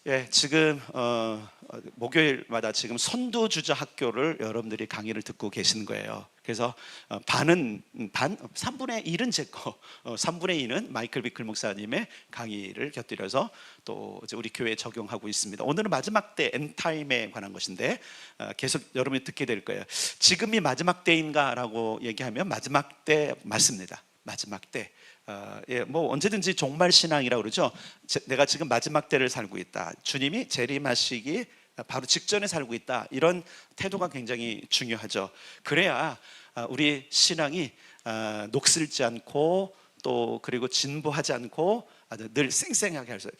예, 지금 목요일마다 지금 선두주자 학교를 여러분들이 강의를 듣고 계시는 거예요. 그래서 반은 3분의 1은 제 거, 3분의 2는 마이클 비클 목사님의 강의를 곁들여서 또 이제 우리 교회에 적용하고 있습니다. 오늘은 마지막 때 엔타임에 관한 것인데 계속 여러분이 듣게 될 거예요. 지금이 마지막 때인가라고 얘기하면 마지막 때 맞습니다. 마지막 때. 예, 뭐 언제든지 종말 신앙이라고 그러죠. 내가 지금 마지막 때를 살고 있다. 주님이 재림하시기 바로 직전에 살고 있다. 이런 태도가 굉장히 중요하죠. 그래야 우리 신앙이 녹슬지 않고 또 그리고 진보하지 않고 늘 쌩쌩하게 할 수.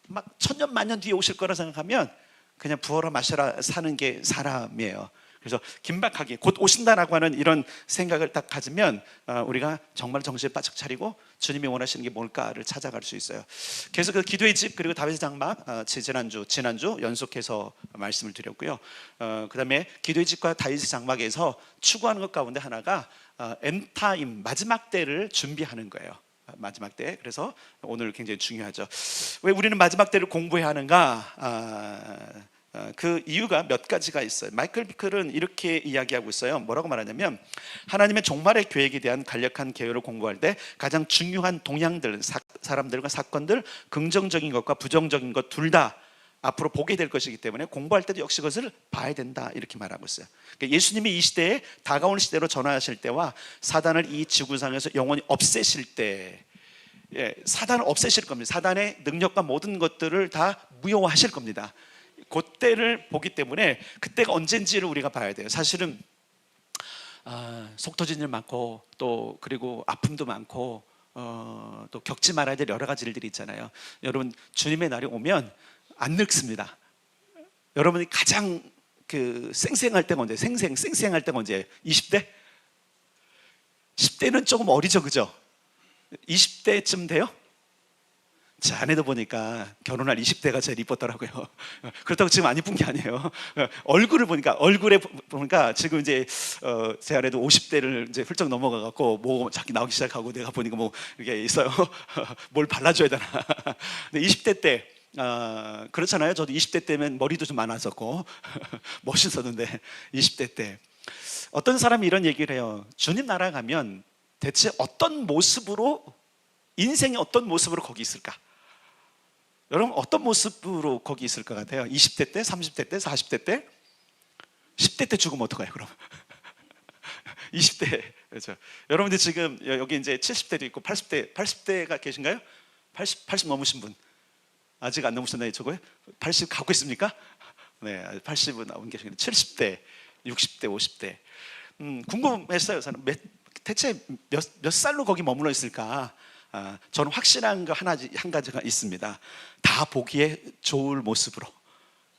막 천년 만년 뒤에 오실 거라 생각하면 그냥 부어라 마셔라 사는 게 사람이에요. 그래서 긴박하게 곧 오신다라고 하는 이런 생각을 딱 가지면 우리가 정말 정신을 바짝 차리고 주님이 원하시는 게 뭘까를 찾아갈 수 있어요. 그래서 그 기도의 집 그리고 다윗의 장막 지난주 연속해서 말씀을 드렸고요. 그 다음에 기도의 집과 다윗의 장막에서 추구하는 것 가운데 하나가 엔타임 마지막 때를 준비하는 거예요. 마지막 때. 그래서 오늘 굉장히 중요하죠. 왜 우리는 마지막 때를 공부해야 하는가? 그 이유가 몇 가지가 있어요. 마이클 비클은 이렇게 이야기하고 있어요. 뭐라고 말하냐면 하나님의 종말의 계획에 대한 간략한 개요를 공부할 때 가장 중요한 동향들, 사람들과 사건들, 긍정적인 것과 부정적인 것 둘 다 앞으로 보게 될 것이기 때문에 공부할 때도 역시 그것을 봐야 된다 이렇게 말하고 있어요. 그러니까 예수님이 이 시대에 다가오는 시대로 전환하실 때와 사단을 이 지구상에서 영원히 없애실 때, 예, 사단을 없애실 겁니다. 사단의 능력과 모든 것들을 다 무효화하실 겁니다. 그때를 보기 때문에 그때가 언젠지를 우리가 봐야 돼요. 사실은 속 터진 일 많고 또 그리고 아픔도 많고 또 겪지 말아야 될 여러 가지 일들이 있잖아요. 여러분 주님의 날이 오면 안 늙습니다. 여러분이 가장 그 쌩쌩할 때가 언제? 쌩쌩할 때가 언제? 20대? 10대는 조금 어리죠, 그죠? 20대쯤 돼요? 제 아내도 보니까 결혼할 20대가 제일 이뻤더라고요. 그렇다고 지금 안 이쁜 게 아니에요. 얼굴에 보니까 지금 이제 제 아내도 50대를 이제 훌쩍 넘어가 갖고 뭐 자기 나오기 시작하고 내가 보니까 뭐 이렇게 있어요. 뭘 발라줘야 되나. 근데 20대 때 그렇잖아요. 저도 20대 때면 머리도 좀 많았었고 멋있었는데 20대 때 어떤 사람이 이런 얘기를 해요. 주님 나라 가면 대체 어떤 모습으로 인생이 어떤 모습으로 거기 있을까? 여러분 어떤 모습으로 거기 있을 것 같아요? 20대 때, 30대 때, 40대 때? 10대 때 죽으면 어떡해요 그럼? 20대 그렇죠. 여러분들 지금 여기 이제 70대도 있고 80대가 계신가요? 80 넘으신 분 아직 안 넘으셨나요? 저거요? 80 갖고 있습니까? 네, 80은 나온 계시는데 70대, 60대, 50대 궁금했어요. 저는 대체 몇 살로 거기 머물러 있을까? 저는 확실한 거 한 가지가 있습니다. 다 보기에 좋을 모습으로,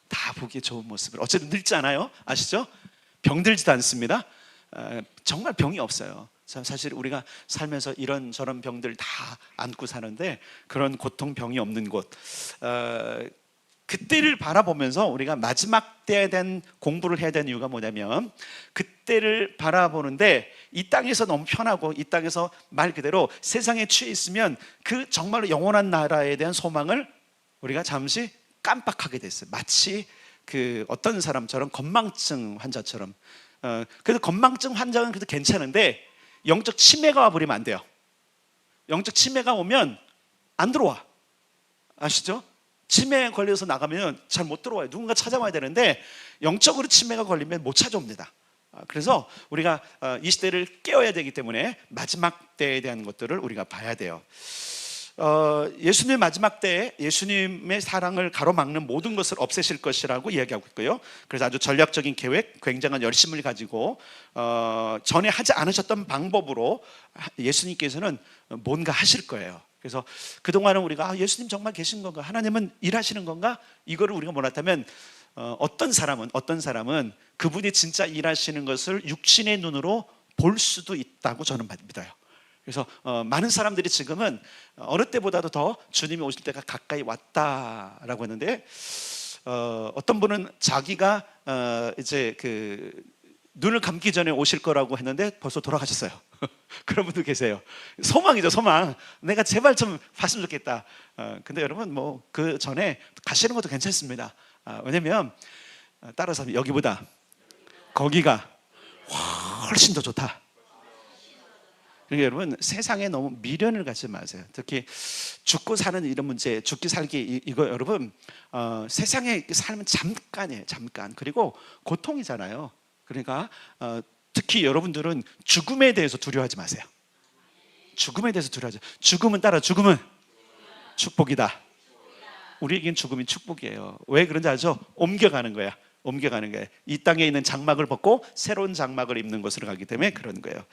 다 보기에 좋은 모습으로. 어쨌든 늙지 않아요. 아시죠? 병들지도 않습니다. 정말 병이 없어요. 사실 우리가 살면서 이런저런 병들 다 안고 사는데 그런 고통 병이 없는 곳, 그때를 바라보면서 우리가 마지막 때에 대한 공부를 해야 되는 이유가 뭐냐면 그때를 바라보는데 이 땅에서 너무 편하고 이 땅에서 말 그대로 세상에 취해 있으면 그 정말로 영원한 나라에 대한 소망을 우리가 잠시 깜빡하게 됐어요. 마치 그 어떤 사람처럼 건망증 환자처럼. 그래서 건망증 환자는 그래도 괜찮은데 영적 치매가 와버리면 안 돼요. 영적 치매가 오면 안 들어와. 아시죠? 치매에 걸려서 나가면 잘 못 들어와요. 누군가 찾아와야 되는데 영적으로 치매가 걸리면 못 찾아옵니다. 그래서 우리가 이 시대를 깨워야 되기 때문에 마지막 때에 대한 것들을 우리가 봐야 돼요. 예수님의 마지막 때에 예수님의 사랑을 가로막는 모든 것을 없애실 것이라고 이야기하고 있고요. 그래서 아주 전략적인 계획, 굉장한 열심을 가지고 전에 하지 않으셨던 방법으로 예수님께서는 뭔가 하실 거예요. 그래서 그동안은 우리가 예수님 정말 계신 건가? 하나님은 일하시는 건가? 이거를 우리가 몰랐다면 어떤 사람은 그분이 진짜 일하시는 것을 육신의 눈으로 볼 수도 있다고 저는 믿어요. 그래서 많은 사람들이 지금은 어느 때보다도 더 주님이 오실 때가 가까이 왔다라고 했는데 어떤 분은 자기가 이제 그 눈을 감기 전에 오실 거라고 했는데 벌써 돌아가셨어요. 그런 분도 계세요. 소망이죠, 소망. 내가 제발 좀 봤으면 좋겠다. 근데 여러분 뭐 그 전에 가시는 것도 괜찮습니다. 왜냐면 따라서 여기보다 거기가 훨씬 더 좋다. 그러니까 여러분 세상에 너무 미련을 갖지 마세요. 특히 죽고 사는 이런 문제, 죽기 살기 이거 여러분 세상에 삶은 잠깐이에요, 잠깐. 그리고 고통이잖아요. 그러니까 특히 여러분들은 죽음에 대해서 두려워하지 마세요. 죽음에 대해서 두려워하지. 죽음은 따라 죽음은 축복이다. 우리에겐 죽음이 축복이에요. 왜 그런지 알죠? 옮겨가는 거야. 옮겨가는 거예요. 이 땅에 있는 장막을 벗고 새로운 장막을 입는 곳으로 가기 때문에 그런 거예요.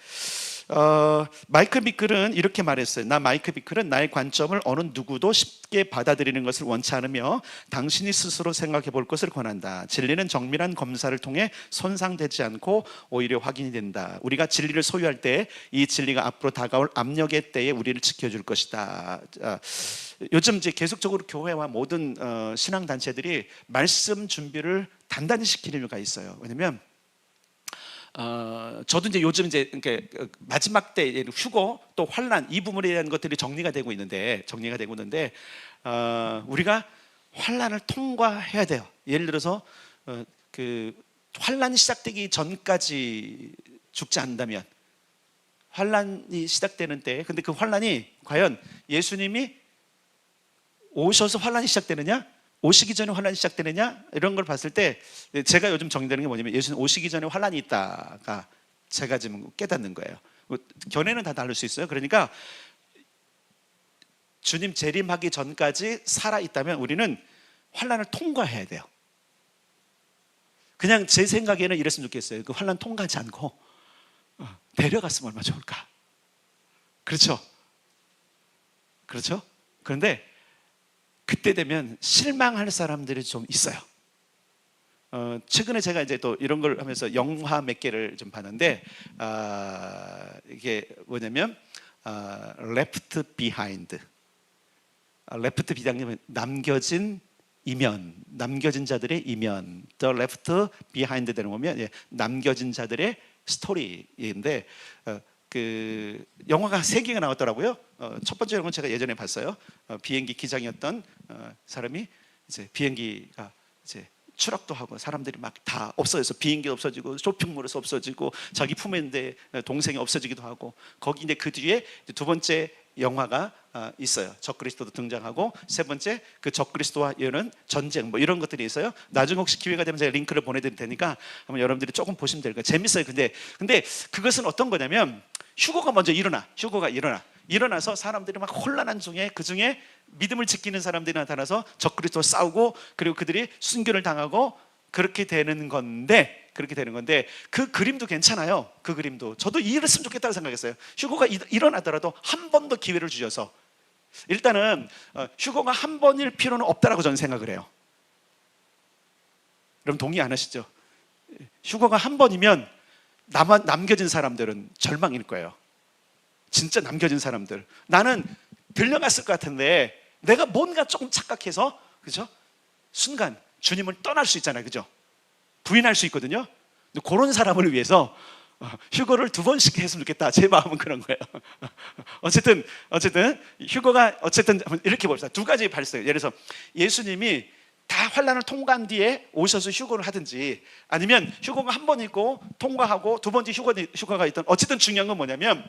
마이클 비클은 이렇게 말했어요. 마이클 비클은 나의 관점을 어느 누구도 쉽게 받아들이는 것을 원치 않으며 당신이 스스로 생각해 볼 것을 권한다. 진리는 정밀한 검사를 통해 손상되지 않고 오히려 확인이 된다. 우리가 진리를 소유할 때 이 진리가 앞으로 다가올 압력의 때에 우리를 지켜줄 것이다. 요즘 이제 계속적으로 교회와 모든 신앙 단체들이 말씀 준비를 단단히 시키는 이유가 있어요. 왜냐면 저도 이제 요즘 이제 마지막 때 휴거 또 환난 이 부분에 대한 것들이 정리가 되고 있는데 우리가 환난을 통과해야 돼요. 예를 들어서 그 환난이 시작되기 전까지 죽지 않는다면 환난이 시작되는 때, 근데 그 환난이 과연 예수님이 오셔서 환난이 시작되느냐? 오시기 전에 환란이 시작되느냐? 이런 걸 봤을 때 제가 요즘 정리되는 게 뭐냐면 예수님 오시기 전에 환란이 있다가 제가 지금 깨닫는 거예요. 견해는 다 다를 수 있어요. 그러니까 주님 재림하기 전까지 살아있다면 우리는 환란을 통과해야 돼요. 그냥 제 생각에는 이랬으면 좋겠어요. 그 환란 통과하지 않고 데려갔으면 얼마나 좋을까. 그렇죠? 그렇죠? 그런데 그때 되면 실망할 사람들이 좀 있어요. 최근에 제가 이제 또 이런 걸 하면서 영화 몇 개를 좀 봤는데 이게 뭐냐면 Left Behind. Left Behind은 남겨진 이면, 남겨진 자들의 이면. The Left Behind 되는 보면 남겨진 자들의 스토리인데 그 영화가 3개가 나왔더라고요. 첫 번째 영화는 제가 예전에 봤어요. 비행기 기장이었던 사람이 이제 비행기가 이제 추락도 하고 사람들이 막 다 없어져서 비행기 없어지고 쇼핑몰에서 없어지고 자기 품에 있는데 동생이 없어지기도 하고 거기 이제 그 뒤에 두 번째 영화가 있어요. 적그리스도도 등장하고 세 번째 그 적그리스도와 여는 전쟁 뭐 이런 것들이 있어요. 나중에 혹시 기회가 되면 제가 링크를 보내드릴 테니까 한번 여러분들이 조금 보시면 될 거예요. 재밌어요. 근데 그것은 어떤 거냐면 휴거가 먼저 일어나서 사람들이 막 혼란한 중에 그 중에 믿음을 지키는 사람들이 나타나서 적그리스도와 싸우고 그리고 그들이 순교를 당하고 그렇게 되는 건데 그 그림도 괜찮아요. 그 그림도 저도 이랬으면 좋겠다고 생각했어요. 휴거가 일어나더라도 한 번 더 기회를 주셔서 일단은 휴거가 한 번일 필요는 없다라고 저는 생각을 해요. 여러분 동의 안 하시죠? 휴거가 한 번이면 남겨진 사람들은 절망일 거예요. 진짜 남겨진 사람들. 나는 들려갔을 것 같은데 내가 뭔가 조금 착각해서 그죠? 순간 주님을 떠날 수 있잖아요. 그죠? 부인할 수 있거든요. 근데 그런 사람을 위해서 휴거를 2번씩 했으면 좋겠다. 제 마음은 그런 거예요. 어쨌든 휴거가 어쨌든 이렇게 봅시다. 2가지 발생. 예를 들어서 예수님이 다 환란을 통과한 뒤에 오셔서 휴거를 하든지 아니면 휴거가 한 번 있고 통과하고 2번째 휴거가 있던 어쨌든 중요한 건 뭐냐면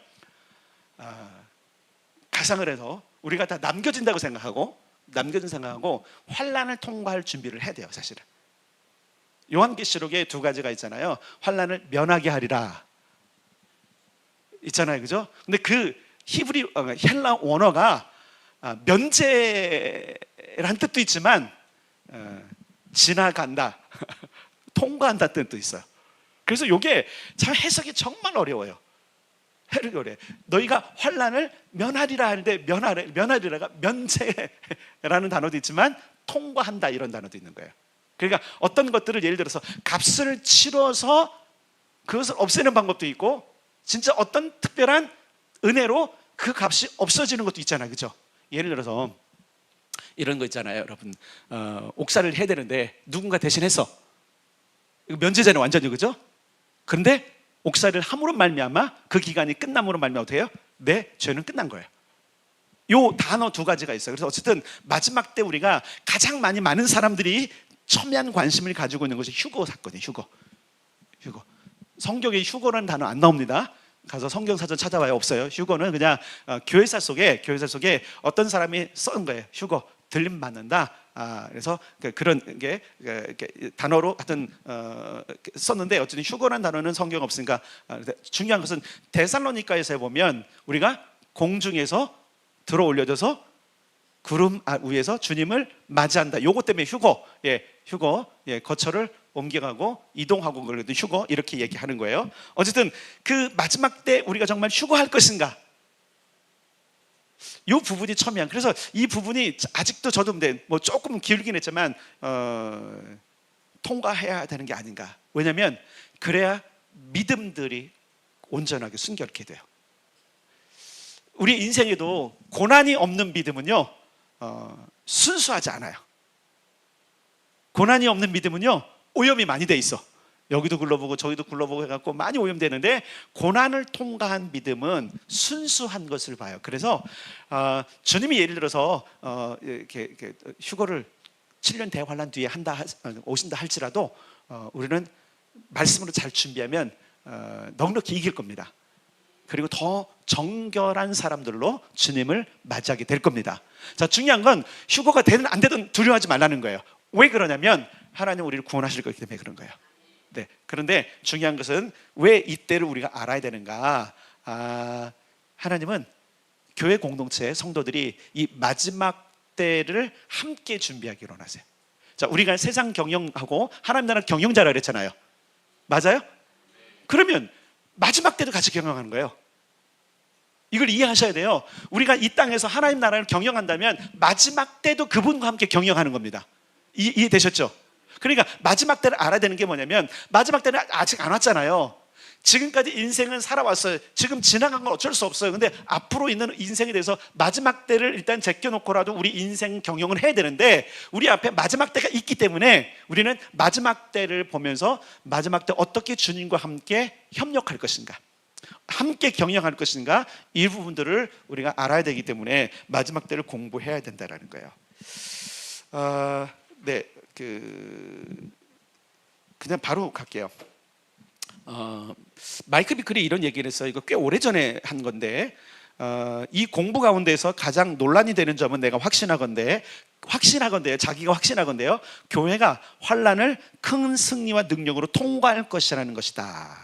가상을 해서 우리가 다 남겨진 생각하고 환란을 통과할 준비를 해야 돼요. 사실은 요한계시록에 2가지가 있잖아요. 환란을 면하게 하리라 있잖아요. 그죠? 근데 그 히브리 헬라 원어가 면제란 뜻도 있지만 지나간다 통과한다 뜻도 있어요. 그래서 이게 참 해석이 정말 어려워요. 너희가 환란을 면하리라 하는데 면하리라가 면제라는 단어도 있지만 통과한다 이런 단어도 있는 거예요. 그러니까 어떤 것들을 예를 들어서 값을 치러서 그것을 없애는 방법도 있고 진짜 어떤 특별한 은혜로 그 값이 없어지는 것도 있잖아요. 그죠? 예를 들어서 이런 거 있잖아요. 여러분 옥살이를 해야 되는데 누군가 대신해서 이거 면제잖아요. 완전히. 그죠? 그런데 옥살이를 함으로 말미암아 그 기간이 끝남으로 말미암아 어떻게 해요? 내 죄는 끝난 거예요. 요 단어 두 가지가 있어요. 그래서 어쨌든 마지막 때 우리가 가장 많은 사람들이 첨예한 관심을 가지고 있는 것이 휴거 사건이에요. 휴거. 성경에 휴거라는 단어 안 나옵니다. 가서 성경 사전 찾아봐요. 없어요. 휴거는 그냥 교회사 속에 어떤 사람이 쓴 거예요. 휴거, 들림 받는다. 그래서 그런 게 단어로 하여튼 썼는데 어쨌든 휴거라는 단어는 성경 없으니까 중요한 것은 데살로니가에서 보면 우리가 공중에서 들어 올려져서 구름 위에서 주님을 맞이한다. 요것 때문에 휴거, 거처를 옮겨가고 이동하고 그래도 휴거 이렇게 얘기하는 거예요. 어쨌든 그 마지막 때 우리가 정말 휴거할 것인가? 이 부분이 첨예한. 그래서 이 부분이 아직도 저도 뭐 조금 기울긴 했지만 통과해야 되는 게 아닌가. 왜냐하면 그래야 믿음들이 온전하게 순결케 돼요. 우리 인생에도 고난이 없는 믿음은요 순수하지 않아요. 고난이 없는 믿음은요 오염이 많이 돼 있어. 여기도 굴러보고 저기도 굴러보고 해갖고 많이 오염되는데, 고난을 통과한 믿음은 순수한 것을 봐요. 그래서 주님이 예를 들어서 이렇게 휴거를 7년 대환란 뒤에 오신다 할지라도 우리는 말씀으로 잘 준비하면 넉넉히 이길 겁니다. 그리고 더 정결한 사람들로 주님을 맞이하게 될 겁니다. 자, 중요한 건 휴거가 되든 안 되든 두려워하지 말라는 거예요. 왜 그러냐면 하나님 우리를 구원하실 거기 때문에 그런 거예요. 네. 그런데 중요한 것은 왜 이때를 우리가 알아야 되는가? 하나님은 교회 공동체 성도들이 이 마지막 때를 함께 준비하기로 원하세요. 자, 우리가 세상 경영하고 하나님 나라 경영자라 그랬잖아요. 맞아요? 그러면 마지막 때도 같이 경영하는 거예요. 이걸 이해하셔야 돼요. 우리가 이 땅에서 하나님 나라를 경영한다면 마지막 때도 그분과 함께 경영하는 겁니다. 이해되셨죠? 그러니까 마지막 때를 알아야 되는 게 뭐냐면, 마지막 때는 아직 안 왔잖아요. 지금까지 인생은 살아왔어요. 지금 지나간 건 어쩔 수 없어요. 근데 앞으로 있는 인생에 대해서 마지막 때를 일단 제껴놓고라도 우리 인생 경영을 해야 되는데, 우리 앞에 마지막 때가 있기 때문에 우리는 마지막 때를 보면서 마지막 때 어떻게 주님과 함께 협력할 것인가, 함께 경영할 것인가, 이 부분들을 우리가 알아야 되기 때문에 마지막 때를 공부해야 된다는 거예요. 네, 그냥 바로 갈게요. 마이크 비클이 이런 얘기를 했어요. 이거 꽤 오래전에 한 건데, 이 공부 가운데서 가장 논란이 되는 점은 내가 확신하건대요. 자기가 확신하건대요. 교회가 환난을 큰 승리와 능력으로 통과할 것이라는 것이다.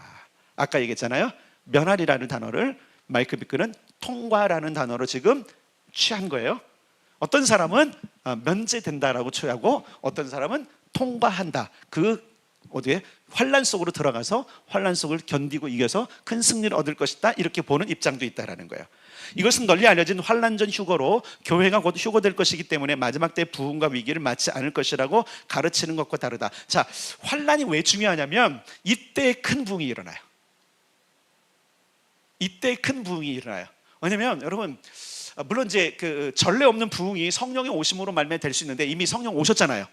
아까 얘기했잖아요. 면할이라는 단어를 마이크 비클은 통과라는 단어로 지금 취한 거예요. 어떤 사람은 면제된다라고 취하고, 어떤 사람은 통과한다. 어디에 환란 속으로 들어가서 환란 속을 견디고 이겨서 큰 승리를 얻을 것이다, 이렇게 보는 입장도 있다라는 거예요. 이것은 널리 알려진 환란 전 휴거로 교회가 곧 휴거될 것이기 때문에 마지막 때 부흥과 위기를 맞지 않을 것이라고 가르치는 것과 다르다. 자, 환란이 왜 중요하냐면 이때 큰 부흥이 일어나요. 이때 큰 부흥이 일어나요. 왜냐면 여러분, 물론 이제 전례 없는 부흥이 성령의 오심으로 말미암아 될 수 있는데, 이미 성령 오셨잖아요.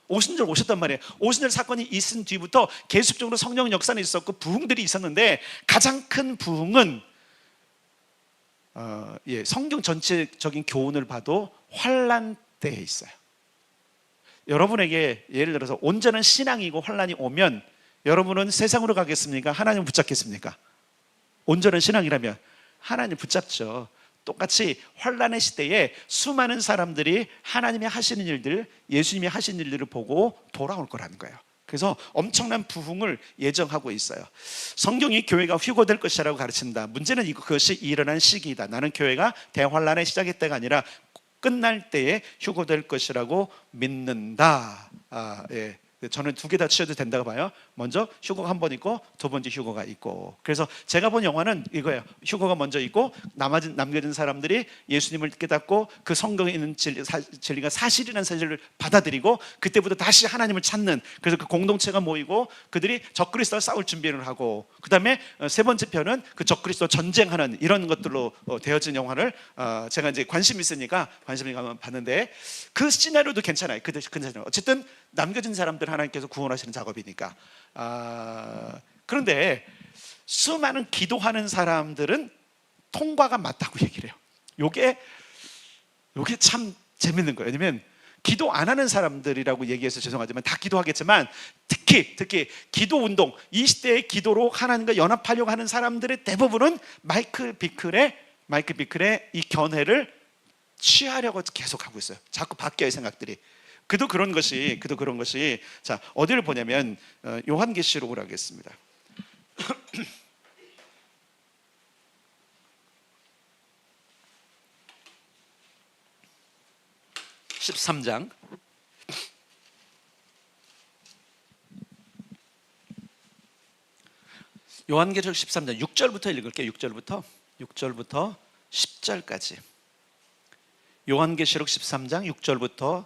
오순절 오셨단 말이에요. 오순절 사건이 있은 뒤부터 계속적으로 성령 역사는 있었고 부흥들이 있었는데, 가장 큰 부흥은 성경 전체적인 교훈을 봐도 환란 때에 있어요. 여러분에게 예를 들어서 온전한 신앙이고 환란이 오면 여러분은 세상으로 가겠습니까? 하나님을 붙잡겠습니까? 온전한 신앙이라면 하나님 붙잡죠. 똑같이 환란의 시대에 수많은 사람들이 하나님이 하시는 일들, 예수님이 하신 일들을 보고 돌아올 거라는 거예요. 그래서 엄청난 부흥을 예정하고 있어요. 성경이 교회가 휴거될 것이라고 가르친다. 문제는 그것이 일어난 시기이다. 나는 교회가 대환란의 시작의 때가 아니라 끝날 때에 휴거될 것이라고 믿는다. 저는 두 개 다 취해도 된다고 봐요. 먼저 휴거가 한 번 있고, 두 번째 휴거가 있고. 그래서 제가 본 영화는 이거예요. 휴거가 먼저 있고, 남겨진 사람들이 예수님을 깨닫고 그 성경에 있는 진리가 사실이라는 사실을 받아들이고, 그때부터 다시 하나님을 찾는, 그래서 그 공동체가 모이고 그들이 적그리스도와 싸울 준비를 하고, 그 다음에 세 번째 편은 그 적그리스도 전쟁하는 이런 것들로 되어진 영화를 제가 이제 관심이 있으니까 관심이 가면 봤는데, 그 시나리오도 괜찮아요. 어쨌든 남겨진 사람들 하나님께서 구원하시는 작업이니까 그런데 수많은 기도하는 사람들은 통과가 맞다고 얘기를 해요. 요게 참 재밌는 거예요. 왜냐면 기도 안 하는 사람들이라고 얘기해서 죄송하지만 다 기도하겠지만 특히 기도 운동, 이 시대의 기도로 하나님과 연합하려고 하는 사람들의 대부분은 마이클 비클의 이 견해를 취하려고 계속 하고 있어요. 자꾸 바뀌어요, 생각들이. 그도 그런 것이 자, 어디를 보냐면 요한계시록을 하겠습니다. 13장 요한계시록 13장 6절부터 읽을게요. 6절부터 10절까지. 요한계시록 13장 6절부터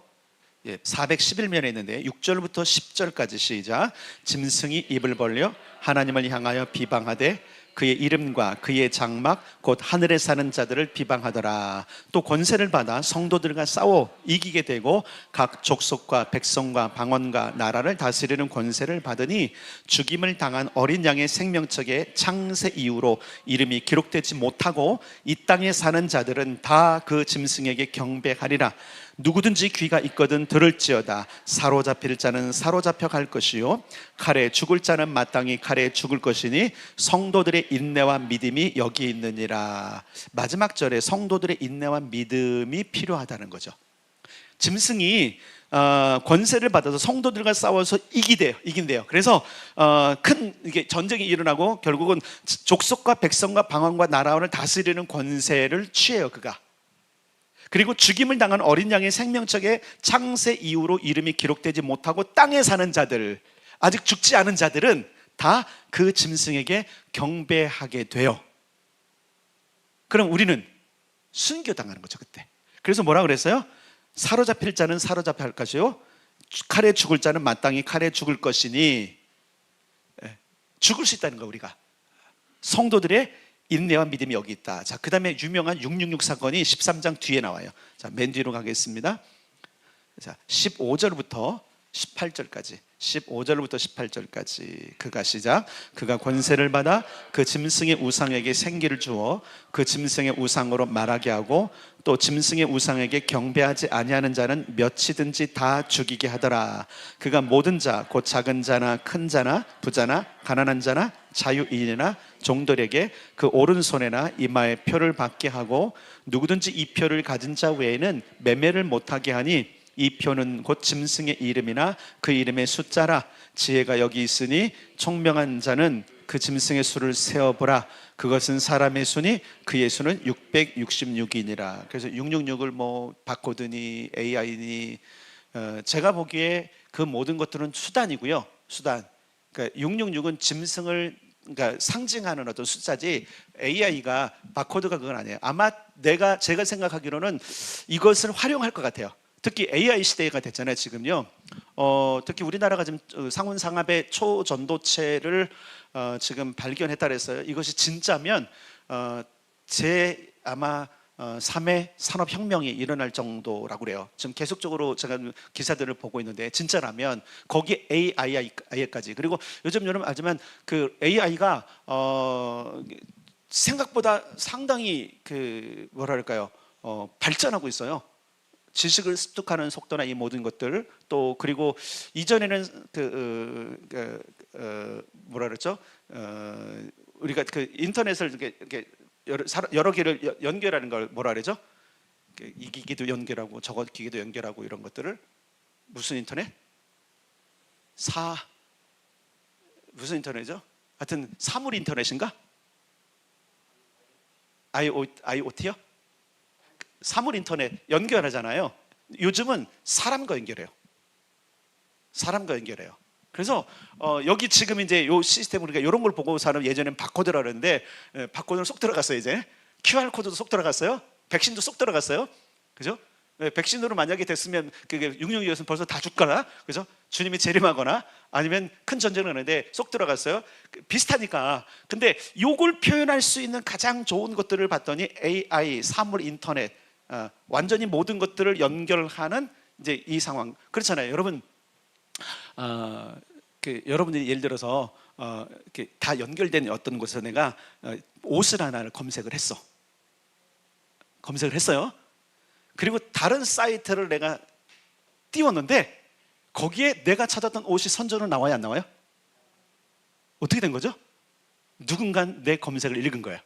411면에 있는데 6절부터 10절까지 시작. 짐승이 입을 벌려 하나님을 향하여 비방하되 그의 이름과 그의 장막 곧 하늘에 사는 자들을 비방하더라. 또 권세를 받아 성도들과 싸워 이기게 되고 각 족속과 백성과 방언과 나라를 다스리는 권세를 받으니 죽임을 당한 어린 양의 생명책에 창세 이후로 이름이 기록되지 못하고 이 땅에 사는 자들은 다 그 짐승에게 경배하리라. 누구든지 귀가 있거든 들을지어다. 사로잡힐 자는 사로잡혀 갈 것이요 칼에 죽을 자는 마땅히 칼에 죽을 것이니 성도들의 인내와 믿음이 여기 있느니라. 마지막 절에 성도들의 인내와 믿음이 필요하다는 거죠. 짐승이 권세를 받아서 성도들과 싸워서 이긴대요. 그래서 큰 이게 전쟁이 일어나고 결국은 족속과 백성과 방언과 나라를 다스리는 권세를 취해요, 그가. 그리고 죽임을 당한 어린 양의 생명책에 창세 이후로 이름이 기록되지 못하고 땅에 사는 자들, 아직 죽지 않은 자들은 다 그 짐승에게 경배하게 돼요. 그럼 우리는 순교당하는 거죠, 그때. 그래서 뭐라 그랬어요? 사로잡힐 자는 사로잡혀 할 것이요 칼에 죽을 자는 마땅히 칼에 죽을 것이니, 죽을 수 있다는 거예요. 우리가 성도들의 인내와 믿음이 여기 있다. 자, 그 다음에 유명한 666 사건이 13장 뒤에 나와요. 자, 맨 뒤로 가겠습니다. 자, 15절부터 18절까지. 15절부터 18절까지. 그가 시작. 그가 권세를 받아 그 짐승의 우상에게 생기를 주어 그 짐승의 우상으로 말하게 하고 또 짐승의 우상에게 경배하지 아니하는 자는 몇이든지 다 죽이게 하더라. 그가 모든 자 곧 작은 자나 큰 자나 부자나 가난한 자나 자유인이나 종들에게 그 오른손에나 이마에 표를 받게 하고 누구든지 이 표를 가진 자 외에는 매매를 못하게 하니 이 표는 곧 짐승의 이름이나 그 이름의 숫자라. 지혜가 여기 있으니 총명한 자는 그 짐승의 수를 세어보라. 그것은 사람의 수니 그의 수는 666이니라. 그래서 666을 뭐 바코드니 AI니 제가 보기에 그 모든 것들은 수단이고요. 수단. 그러니까 666은 짐승을 그러니까 상징하는 어떤 숫자지 AI가 바코드가 그건 아니에요. 아마 제가 생각하기로는 이것을 활용할 것 같아요. 특히 AI 시대가 됐잖아요, 지금요. 특히 우리나라가 지금 상훈상합의 초전도체를 지금 발견했다 그랬어요. 이것이 진짜면 아마 3회 산업혁명이 일어날 정도라고 그래요. 지금 계속적으로 제가 기사들을 보고 있는데 진짜라면 거기에 AI까지. 그리고 요즘 여러분 알지만 그 AI가 생각보다 상당히 그 뭐랄까요, 발전하고 있어요. 지식을 습득하는 속도나 이 모든 것들 또 그리고 이전에는 뭐라 그랬죠? 우리가 그 인터넷을 이렇게 여러 개를 연결하는 걸 뭐라 그러죠? 이 기기도 연결하고 저거 기기도 연결하고 이런 것들을 무슨 인터넷? 무슨 인터넷이죠? 하여튼 사물 인터넷인가? IoT요? 사물 인터넷 연결하잖아요. 요즘은 사람과 연결해요. 그래서 여기 지금 이제 요 시스템 우리가 이런 걸 보고 사람 예전엔 바코드라 그랬는데 바코드는 쏙 들어갔어요. 이제 QR 코드도 쏙 들어갔어요. 백신도 쏙 들어갔어요. 그죠? 백신으로 만약에 됐으면 그게 666이었으면 벌써 다 죽거나, 그죠? 주님이 재림하거나 아니면 큰 전쟁을 하는데 쏙 들어갔어요. 비슷하니까. 근데 요걸 표현할 수 있는 가장 좋은 것들을 봤더니 AI, 사물 인터넷, 완전히 모든 것들을 연결하는 이제 이 상황. 그렇잖아요, 여러분. 여러분들이 예를 들어서 이렇게 다 연결된 어떤 곳에서 내가 옷을 하나를 검색을 했어요. 그리고 다른 사이트를 내가 띄웠는데 거기에 내가 찾았던 옷이 선전으로 나와요, 안 나와요? 어떻게 된 거죠? 누군가 내 검색을 읽은 거예요.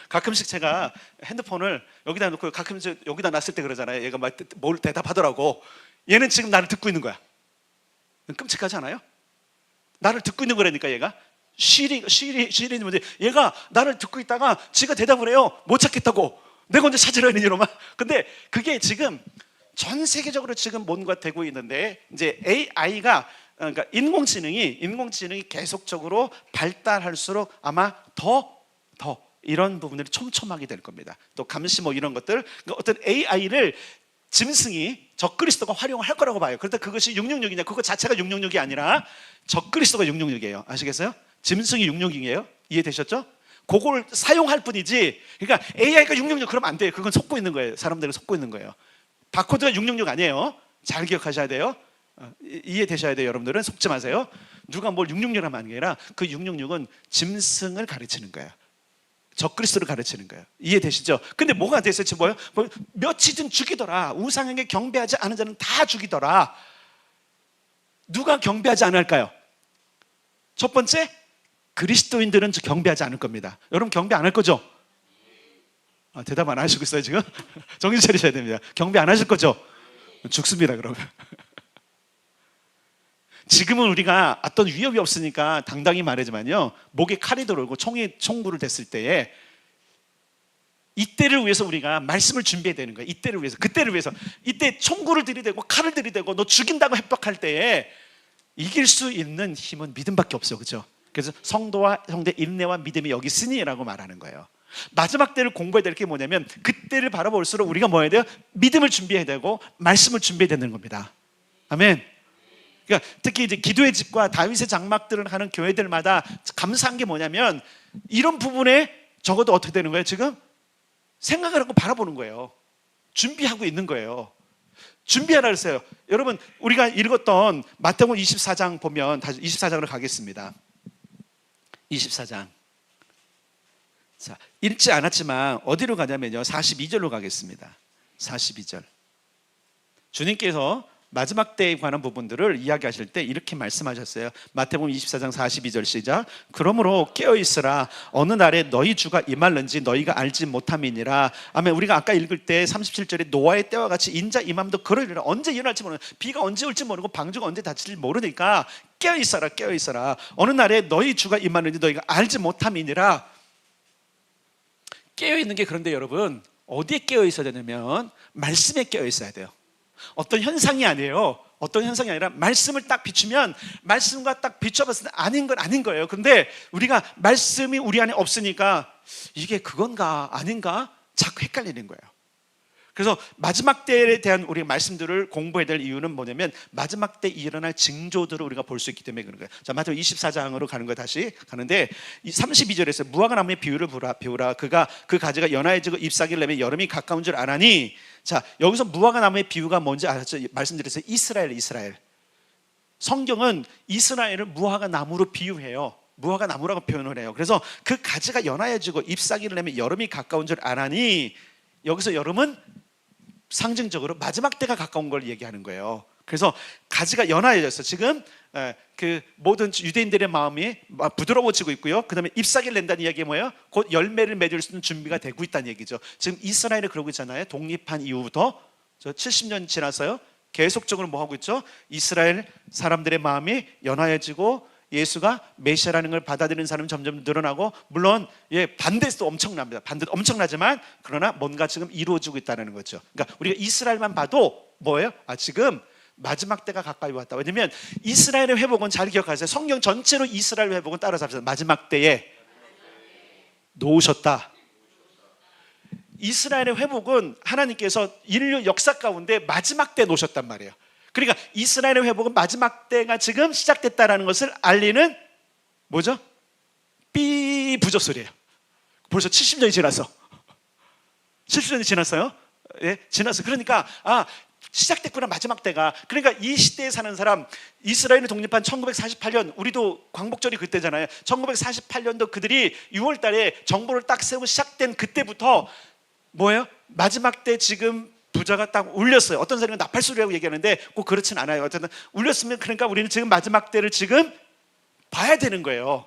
가끔씩 제가 핸드폰을 여기다 놓고 가끔씩 여기다 놨을 때 그러잖아요. 얘가 막 뭘 대답하더라고. 얘는 지금 나를 듣고 있는 거야. 끔찍하지 않아요? 나를 듣고 있는 거라니까. 얘가 시리는 뭔지, 얘가 나를 듣고 있다가 지가 대답을 해요. 못 찾겠다고. 내가 언제 찾으라는 이놈아. 근데 그게 지금 전 세계적으로 지금 뭔가 되고 있는데, 이제 AI가, 그러니까 인공지능이 계속적으로 발달할수록 아마 더 이런 부분들이 촘촘하게 될 겁니다. 또 감시 뭐 이런 것들, 그러니까 어떤 AI를 짐승이 적그리스도가 활용을 할 거라고 봐요. 그런데 그것이 666이냐, 그거 자체가 666이 아니라 적그리스도가 666이에요. 아시겠어요? 짐승이 666이에요. 이해되셨죠? 그걸 사용할 뿐이지, 그러니까 AI가 666 그러면 안 돼요. 그건 속고 있는 거예요. 사람들을 속고 있는 거예요. 바코드가 666 아니에요. 잘 기억하셔야 돼요. 이해되셔야 돼요. 여러분들은 속지 마세요. 누가 뭘 666 하면 아니라 그 666은 짐승을 가르치는 거예요. 적그리스도를 가르치는 거예요. 이해되시죠? 근데 뭐가 됐어요? 지금 뭐예요? 며칠은 죽이더라. 우상에게 경배하지 않은 자는 다 죽이더라. 누가 경배하지 않을까요? 첫 번째, 그리스도인들은 경배하지 않을 겁니다. 여러분 경배 안 할 거죠? 대답 안 하시고 있어요 지금? 정신 차리셔야 됩니다. 경배 안 하실 거죠? 죽습니다 그러면. 지금은 우리가 어떤 위협이 없으니까 당당히 말하지만요, 목에 칼이 들어오고 총구를 댔을 때에 이때를 위해서 우리가 말씀을 준비해야 되는 거예요. 이때를 위해서, 그때를 위해서. 이때 총구를 들이대고 칼을 들이대고 너 죽인다고 협박할 때에 이길 수 있는 힘은 믿음밖에 없어요. 그렇죠? 그래서 성도와 성대 인내와 믿음이 여기 있으니라고 말하는 거예요. 마지막 때를 공부해야 될 게 뭐냐면, 그때를 바라볼수록 우리가 뭐 해야 돼요? 믿음을 준비해야 되고 말씀을 준비해야 되는 겁니다. 아멘. 그러니까 특히 이제 기도의 집과 다윗의 장막들을 하는 교회들마다 감사한 게 뭐냐면, 이런 부분에 적어도 어떻게 되는 거예요? 지금 생각을 하고 바라보는 거예요. 준비하고 있는 거예요. 준비하라 그랬어요. 여러분, 우리가 읽었던 마태복음 24장 보면, 다시 24장으로 가겠습니다. 24장. 자, 읽지 않았지만 어디로 가냐면요, 42절로 가겠습니다. 42절. 주님께서 마지막 때에 관한 부분들을 이야기하실 때 이렇게 말씀하셨어요. 마태복음 24장 42절 시작. 그러므로 깨어있으라. 어느 날에 너희 주가 임할는지 너희가 알지 못함이니라. 아멘. 우리가 아까 읽을 때 37절에 노아의 때와 같이 인자 임함도 그러리라. 언제 일어날지 모르는, 비가 언제 올지 모르고 방주가 언제 닫힐지 모르니까 깨어있어라. 깨어있어라. 어느 날에 너희 주가 임할는지 너희가 알지 못함이니라. 깨어있는 게, 그런데 여러분 어디에 깨어있어야 되냐면 말씀에 깨어있어야 돼요. 어떤 현상이 아니에요. 어떤 현상이 아니라 말씀을 딱 비추면, 말씀과 딱 비춰봤을 때 아닌 건 아닌 거예요. 근데 우리가 말씀이 우리 안에 없으니까 이게 그건가 아닌가 자꾸 헷갈리는 거예요. 그래서 마지막 때에 대한 우리 말씀들을 공부해야 될 이유는 뭐냐면, 마지막 때 일어날 징조들을 우리가 볼 수 있기 때문에 그런 거예요. 자, 마태복음 24장으로 가는 거예요. 다시 가는데 32절에서 무화과 나무의 비유를 비우라. 그 가지가 연하해지고 잎사귀를 내면 여름이 가까운 줄 아나니. 자, 여기서 무화과 나무의 비유가 뭔지 아셨죠? 말씀드렸어요. 이스라엘. 성경은 이스라엘을 무화과 나무로 비유해요. 무화과 나무라고 표현을 해요. 그래서 그 가지가 연하해지고 잎사귀를 내면 여름이 가까운 줄 아나니, 여기서 여름은 상징적으로 마지막 때가 가까운 걸 얘기하는 거예요. 그래서 가지가 연하해졌어. 지금 그 모든 유대인들의 마음이 부드러워지고 있고요. 그 다음에 잎사귀를 낸다는 이야기가 뭐예요? 곧 열매를 맺을 수 있는 준비가 되고 있다는 얘기죠. 지금 이스라엘이 그러고 있잖아요. 독립한 이후부터 70년 지나서요, 계속적으로 뭐 하고 있죠? 이스라엘 사람들의 마음이 연하해지고 예수가 메시아라는 걸 받아들이는 사람이 점점 늘어나고, 물론 반대도 엄청납니다. 반대도 엄청나지만 그러나 뭔가 지금 이루어지고 있다는 거죠. 그러니까 우리가 이스라엘만 봐도 뭐예요? 지금 마지막 때가 가까이 왔다. 왜냐면 이스라엘의 회복은, 잘 기억하세요. 성경 전체로 이스라엘 회복은 따라잡혀서 마지막 때에 놓으셨다. 이스라엘의 회복은 하나님께서 인류 역사 가운데 마지막 때 놓으셨단 말이에요. 그러니까 이스라엘의 회복은 마지막 때가 지금 시작됐다는 것을 알리는 뭐죠? 삐부조 소리예요. 벌써 70년이 지났어. 70년이 지났어요. 예, 지났어. 그러니까 시작됐구나, 마지막 때가. 그러니까 이 시대에 사는 사람, 이스라엘이 독립한 1948년, 우리도 광복절이 그때잖아요. 1948년도 그들이 6월 달에 정부를 딱 세우고 시작된 그때부터 뭐예요? 마지막 때 지금 부자가 딱 울렸어요. 어떤 사람은 나팔소리라고 얘기하는데 꼭 그렇진 않아요. 어쨌든 울렸으면, 그러니까 우리는 지금 마지막 때를 지금 봐야 되는 거예요.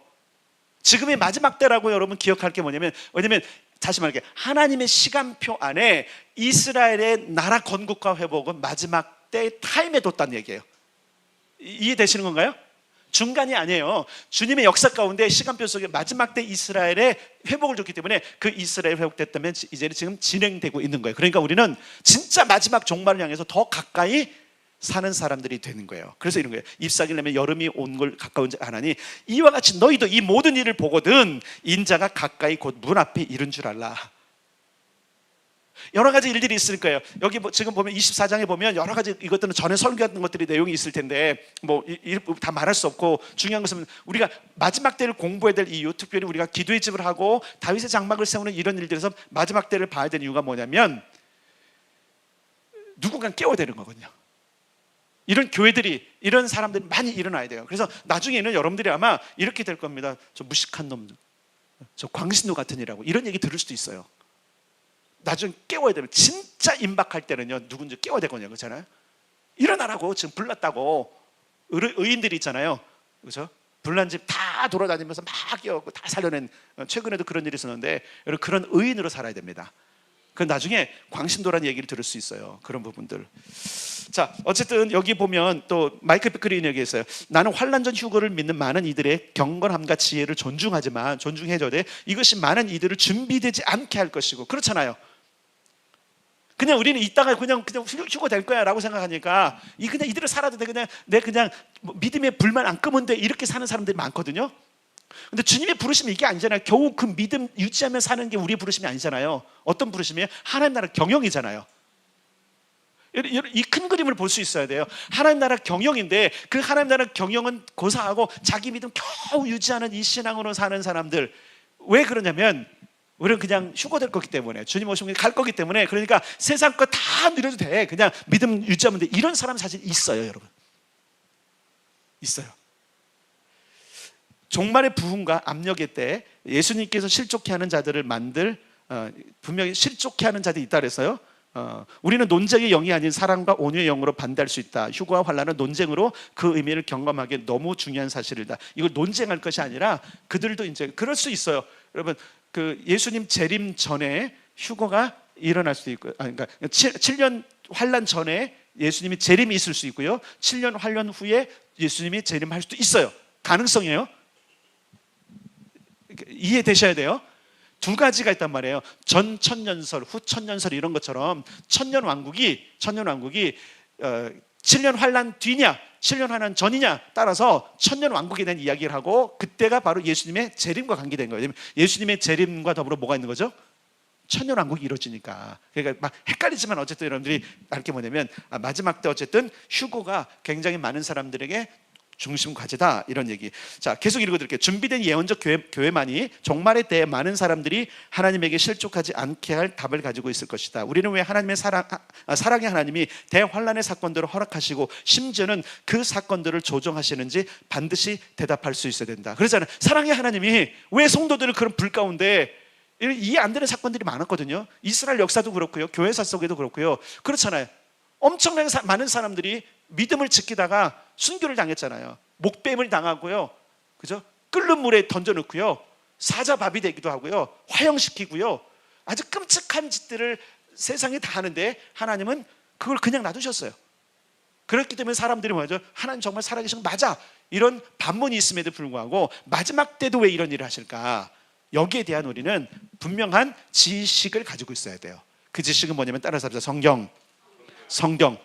지금의 마지막 때라고 여러분 기억할 게 뭐냐면, 왜냐면 다시 말할게, 하나님의 시간표 안에 이스라엘의 나라 건국과 회복은 마지막 때의 타임에 뒀다는 얘기예요. 이해되시는 건가요? 중간이 아니에요. 주님의 역사 가운데 시간표 속에 마지막 때 이스라엘의 회복을 줬기 때문에 그 이스라엘 회복됐다면 이제는 지금 진행되고 있는 거예요. 그러니까 우리는 진짜 마지막 종말을 향해서 더 가까이 사는 사람들이 되는 거예요. 그래서 이런 거예요. 잎사귀를 내면 여름이 온 걸 가까운 자 하나니 이와 같이 너희도 이 모든 일을 보거든 인자가 가까이 곧 문 앞에 이른 줄 알라. 여러 가지 일들이 있을 거예요. 여기 지금 보면 24장에 보면 여러 가지, 이것들은 전에 설교했던 것들이 내용이 있을 텐데 뭐 다 말할 수 없고, 중요한 것은 우리가 마지막 때를 공부해야 될 이유, 특별히 우리가 기도의 집을 하고 다윗의 장막을 세우는 이런 일들에서 마지막 때를 봐야 되는 이유가 뭐냐면, 누군가 깨워야 되는 거거든요. 이런 교회들이, 이런 사람들이 많이 일어나야 돼요. 그래서 나중에는 여러분들이 아마 이렇게 될 겁니다. 저 무식한 놈들, 저 광신도 같은 이라고 이런 얘기 들을 수도 있어요. 나중에 깨워야 되면, 진짜 임박할 때는요, 누군지 깨워야 되거든요. 그렇잖아요. 일어나라고 지금 불났다고. 의인들이 있잖아요, 그렇죠? 불난 집 다 돌아다니면서 막 깨웠고 다 살려낸, 최근에도 그런 일이 있었는데, 여러분 그런 의인으로 살아야 됩니다. 그 나중에 광신도라는 얘기를 들을 수 있어요. 그런 부분들. 자, 어쨌든 여기 보면 또 마이클 피크린 얘기했어요. 나는 환난 전 휴거를 믿는 많은 이들의 경건함과 지혜를 존중하지만, 존중해줘야 돼. 이것이 많은 이들을 준비되지 않게 할 것이고. 그렇잖아요. 그냥 우리는 이따가 그냥 휴거 될 거야 라고 생각하니까, 그냥 이대로 살아도 돼, 그냥 내 그냥 믿음의 불만 안 끄면 돼, 이렇게 사는 사람들이 많거든요. 근데 주님의 부르심이 이게 아니잖아요. 겨우 그 믿음 유지하며 사는 게 우리의 부르심이 아니잖아요. 어떤 부르심이에요? 하나님 나라 경영이잖아요. 이 큰 그림을 볼 수 있어야 돼요. 하나님 나라 경영인데, 그 하나님 나라 경영은 고사하고 자기 믿음 겨우 유지하는 이 신앙으로 사는 사람들, 왜 그러냐면 우리는 그냥 휴거될 거기 때문에, 주님 오시면 갈 거기 때문에. 그러니까 세상 거 다 누려도 돼, 그냥 믿음 유지하면 돼, 이런 사람 사실 있어요. 여러분 있어요. 종말의 부흥과 압력의 때 예수님께서 실족해 하는 자들을 분명히 실족해 하는 자들이 있다 그랬어요. 우리는 논쟁의 영이 아닌 사랑과 온유의 영으로 반대할 수 있다. 휴거와 환난은 논쟁으로 그 의미를 경험하기에 너무 중요한 사실이다. 이걸 논쟁할 것이 아니라 그들도 이제 그럴 수 있어요. 여러분, 그 예수님 재림 전에 휴거가 일어날 수도 있고요. 그러니까 7년 환난 전에 예수님이 재림이 있을 수 있고요. 7년 환난 후에 예수님이 재림할 수도 있어요. 가능성이에요. 이해되셔야 돼요. 두 가지가 있단 말이에요. 전 천년설, 후 천년설, 이런 것처럼 천년 왕국이 7년 환난 뒤냐 7년 환난 전이냐 따라서 천년 왕국에 대한 이야기를 하고, 그때가 바로 예수님의 재림과 관계된 거예요. 예수님의 재림과 더불어 뭐가 있는 거죠? 천년 왕국이 이루어지니까. 그러니까 막 헷갈리지만 어쨌든 여러분들이 알 게 뭐냐면, 마지막 때 어쨌든 휴거가 굉장히 많은 사람들에게 중심 과제다, 이런 얘기. 자, 계속 읽어드릴게요. 준비된 예언적 교회만이 종말에 대해 많은 사람들이 하나님에게 실족하지 않게 할 답을 가지고 있을 것이다. 우리는 왜 하나님의 사랑의 하나님이 대환란의 사건들을 허락하시고 심지어는 그 사건들을 조정하시는지 반드시 대답할 수 있어야 된다. 그러잖아요. 사랑의 하나님이 왜 성도들을 그런 불 가운데, 이해 안 되는 사건들이 많았거든요. 이스라엘 역사도 그렇고요, 교회사 속에도 그렇고요. 그렇잖아요. 엄청나게 많은 사람들이 믿음을 지키다가 순교를 당했잖아요. 목뱀을 당하고요, 그죠? 끓는 물에 던져놓고요, 사자밥이 되기도 하고요, 화형시키고요, 아주 끔찍한 짓들을 세상에 다 하는데 하나님은 그걸 그냥 놔두셨어요. 그렇기 때문에 사람들이 뭐죠? 하나님 정말 살아계신 거 맞아, 이런 반문이 있음에도 불구하고 마지막 때도 왜 이런 일을 하실까? 여기에 대한 우리는 분명한 지식을 가지고 있어야 돼요. 그 지식은 뭐냐면, 따라서 합시다. 성경.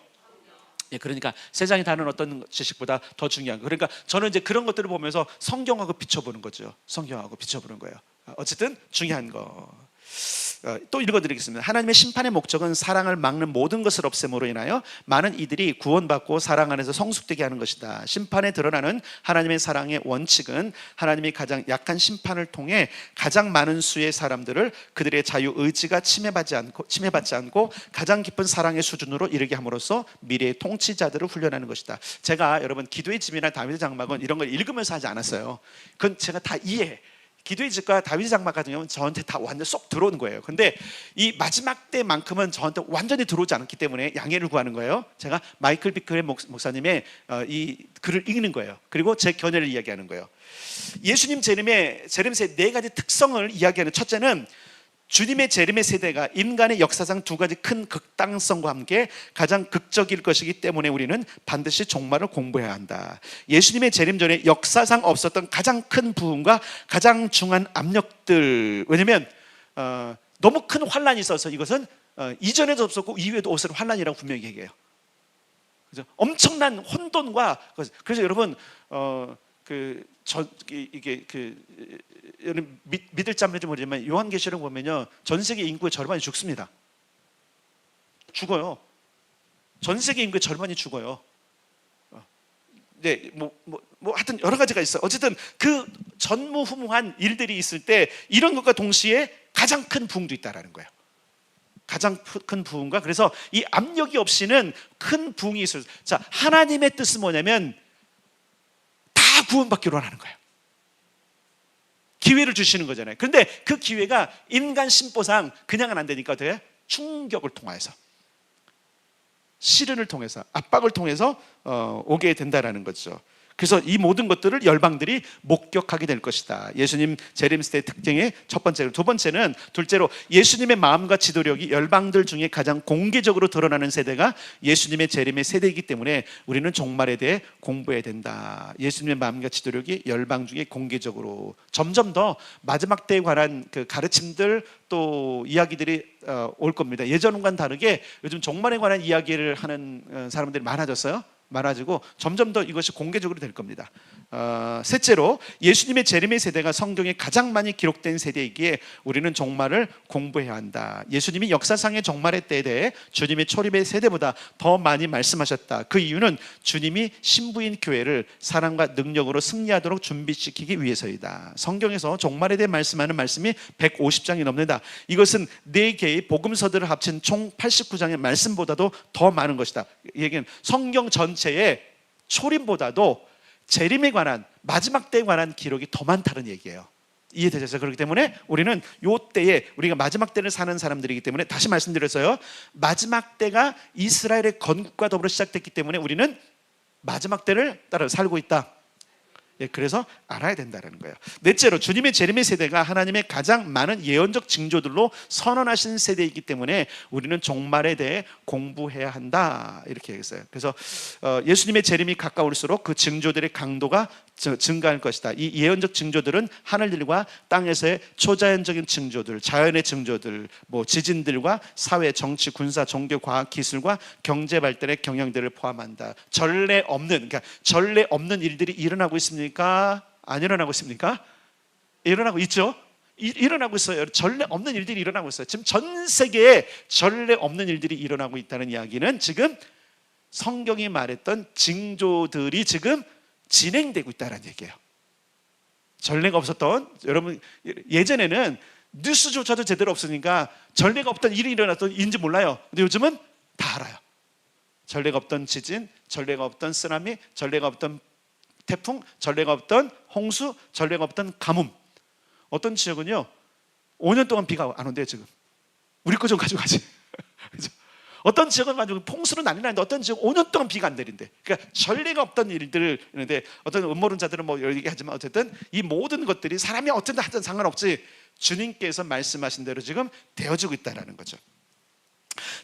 예, 그러니까 세상에 다른 어떤 지식보다 더 중요한 거. 그러니까 저는 이제 그런 것들을 보면서 성경하고 비춰보는 거죠. 성경하고 비춰보는 거예요. 어쨌든 중요한 거. 또 읽어드리겠습니다. 하나님의 심판의 목적은 사랑을 막는 모든 것을 없앰으로 인하여 많은 이들이 구원받고 사랑 안에서 성숙되게 하는 것이다. 심판에 드러나는 하나님의 사랑의 원칙은 하나님이 가장 약한 심판을 통해 가장 많은 수의 사람들을 그들의 자유 의지가 침해받지 않고 가장 깊은 사랑의 수준으로 이르게 함으로써 미래의 통치자들을 훈련하는 것이다. 제가 여러분 기도의 집이나 다윗의 장막은 이런 걸 읽으면서 하지 않았어요. 그건 제가 다 이해해. 기도의 집과 다윗의 장막 같은 경우는 저한테 다 완전 쏙 들어오는 거예요. 근데 이 마지막 때만큼은 저한테 완전히 들어오지 않았기 때문에 양해를 구하는 거예요. 제가 마이클 비클의 목사님의 이 글을 읽는 거예요. 그리고 제 견해를 이야기하는 거예요. 예수님 재림의 네 가지 특성을 이야기하는 첫째는 주님의 재림의 세대가 인간의 역사상 두 가지 큰 극단성과 함께 가장 극적일 것이기 때문에 우리는 반드시 종말을 공부해야 한다. 예수님의 재림 전에 역사상 없었던 가장 큰 부흥과 가장 중요한 압력들, 왜냐하면 너무 큰 환란이 있어서 이것은 이전에도 없었고 이후에도 없었던 환란이라고 분명히 얘기해요. 그죠? 엄청난 혼돈과, 그래서 여러분 여러분 믿을 자인지 모르지만 요한계시록 보면요, 전 세계 인구의 절반이 죽습니다. 죽어요. 전 세계 인구의 절반이 죽어요. 네, 하여튼 여러 가지가 있어요. 어쨌든 그 전무후무한 일들이 있을 때 이런 것과 동시에 가장 큰 부흥도 있다라는 거예요. 가장 큰 부흥과, 그래서 이 압력이 없이는 큰 부흥이 있어요. 자, 하나님의 뜻은 뭐냐면 다 구원받기로 하는 거예요. 기회를 주시는 거잖아요. 그런데 그 기회가 인간 심보상 그냥은 안 되니까 어떻게? 충격을 통해서, 시련을 통해서, 압박을 통해서 오게 된다라는 거죠. 그래서 이 모든 것들을 열방들이 목격하게 될 것이다. 예수님 재림 시대의 특징의 첫 번째로. 두 번째는, 둘째로, 예수님의 마음과 지도력이 열방들 중에 가장 공개적으로 드러나는 세대가 예수님의 재림의 세대이기 때문에 우리는 종말에 대해 공부해야 된다. 예수님의 마음과 지도력이 열방 중에 공개적으로, 점점 더 마지막 때에 관한 그 가르침들, 또 이야기들이 올 겁니다. 예전과는 다르게 요즘 종말에 관한 이야기를 하는 사람들이 많아지고 점점 더 이것이 공개적으로 될 겁니다. 셋째로, 예수님의 재림의 세대가 성경에 가장 많이 기록된 세대이기에 우리는 종말을 공부해야 한다. 예수님이 역사상의 종말의 때에 대해 주님의 초림의 세대보다 더 많이 말씀하셨다. 그 이유는 주님이 신부인 교회를 사랑과 능력으로 승리하도록 준비시키기 위해서이다. 성경에서 종말에 대해 말씀하는 말씀이 150장이 넘는다. 이것은 4개의 복음서들을 합친 총 89장의 말씀보다도 더 많은 것이다. 이 얘기는 성경 전체의 초림보다도 재림에 관한, 마지막 때에 관한 기록이 더 많다는 얘기예요. 이해되셨어요? 그렇기 때문에 우리는 요 때에, 우리가 마지막 때를 사는 사람들이기 때문에, 다시 말씀드렸어요, 마지막 때가 이스라엘의 건국과 더불어 시작됐기 때문에 우리는 마지막 때를 따라 살고 있다. 그래서 알아야 된다는 거예요. 넷째로, 주님의 재림의 세대가 하나님의 가장 많은 예언적 징조들로 선언하신 세대이기 때문에 우리는 종말에 대해 공부해야 한다, 이렇게 얘기했어요. 그래서 예수님의 재림이 가까울수록 그 징조들의 강도가 증가할 것이다. 이 예언적 징조들은 하늘들과 땅에서의 초자연적인 징조들, 자연의 징조들, 지진들과 사회, 정치, 군사, 종교, 과학, 기술과 경제 발달의 경향들을 포함한다. 전례 없는 일들이 일어나고 있습니까? 안 일어나고 있습니까? 일어나고 있죠. 일어나고 있어요. 전례 없는 일들이 일어나고 있어요. 지금 전 세계에 전례 없는 일들이 일어나고 있다는 이야기는 지금 성경이 말했던 징조들이 지금 진행되고 있다는 얘기예요. 전례가 없었던, 여러분 예전에는 뉴스조차도 제대로 없으니까 전례가 없던 일이 일어났던 일인지 몰라요. 근데 요즘은 다 알아요. 전례가 없던 지진, 전례가 없던 쓰나미, 전례가 없던 태풍, 전례가 없던 홍수, 전례가 없던 가뭄. 어떤 지역은요 5년 동안 비가 안 온대요. 지금 우리 거 좀 가져가지. 그죠? 어떤 지역은 가지고 풍수는 난리 나는데 어떤 지역은 5년 동안 비가 안 내린대. 그러니까 전례가 없던 일들을 있는데, 어떤 음모론자들은 얘기하지만 어쨌든 이 모든 것들이 사람이 어쨌든 하든 상관없지, 주님께서 말씀하신 대로 지금 되어지고 있다는 거죠.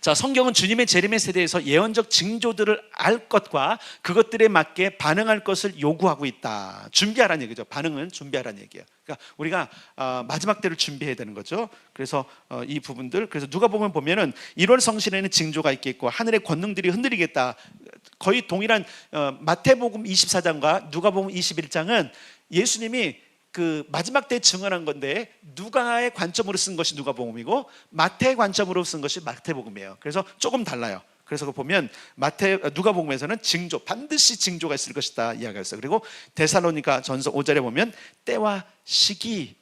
자, 성경은 주님의 재림의 세대에서 예언적 징조들을 알 것과 그것들에 맞게 반응할 것을 요구하고 있다. 준비하라는 얘기죠. 반응은 준비하라는 얘기예요. 그러니까 우리가 마지막 때를 준비해야 되는 거죠. 그래서 이 부분들, 그래서 누가복음 보면은 1월 성신에는 징조가 있겠고 하늘의 권능들이 흔들리겠다. 거의 동일한 마태복음 24장과 누가복음 21장은 예수님이 그 마지막 때 증언한 건데 누가의 관점으로 쓴 것이 누가복음이고 마태의 관점으로 쓴 것이 마태복음이에요. 그래서 조금 달라요. 그래서 보면 누가복음에서는 징조, 반드시 징조가 있을 것이다 이야기했어요. 그리고 데살로니가 전서 5절에 보면 때와 시기,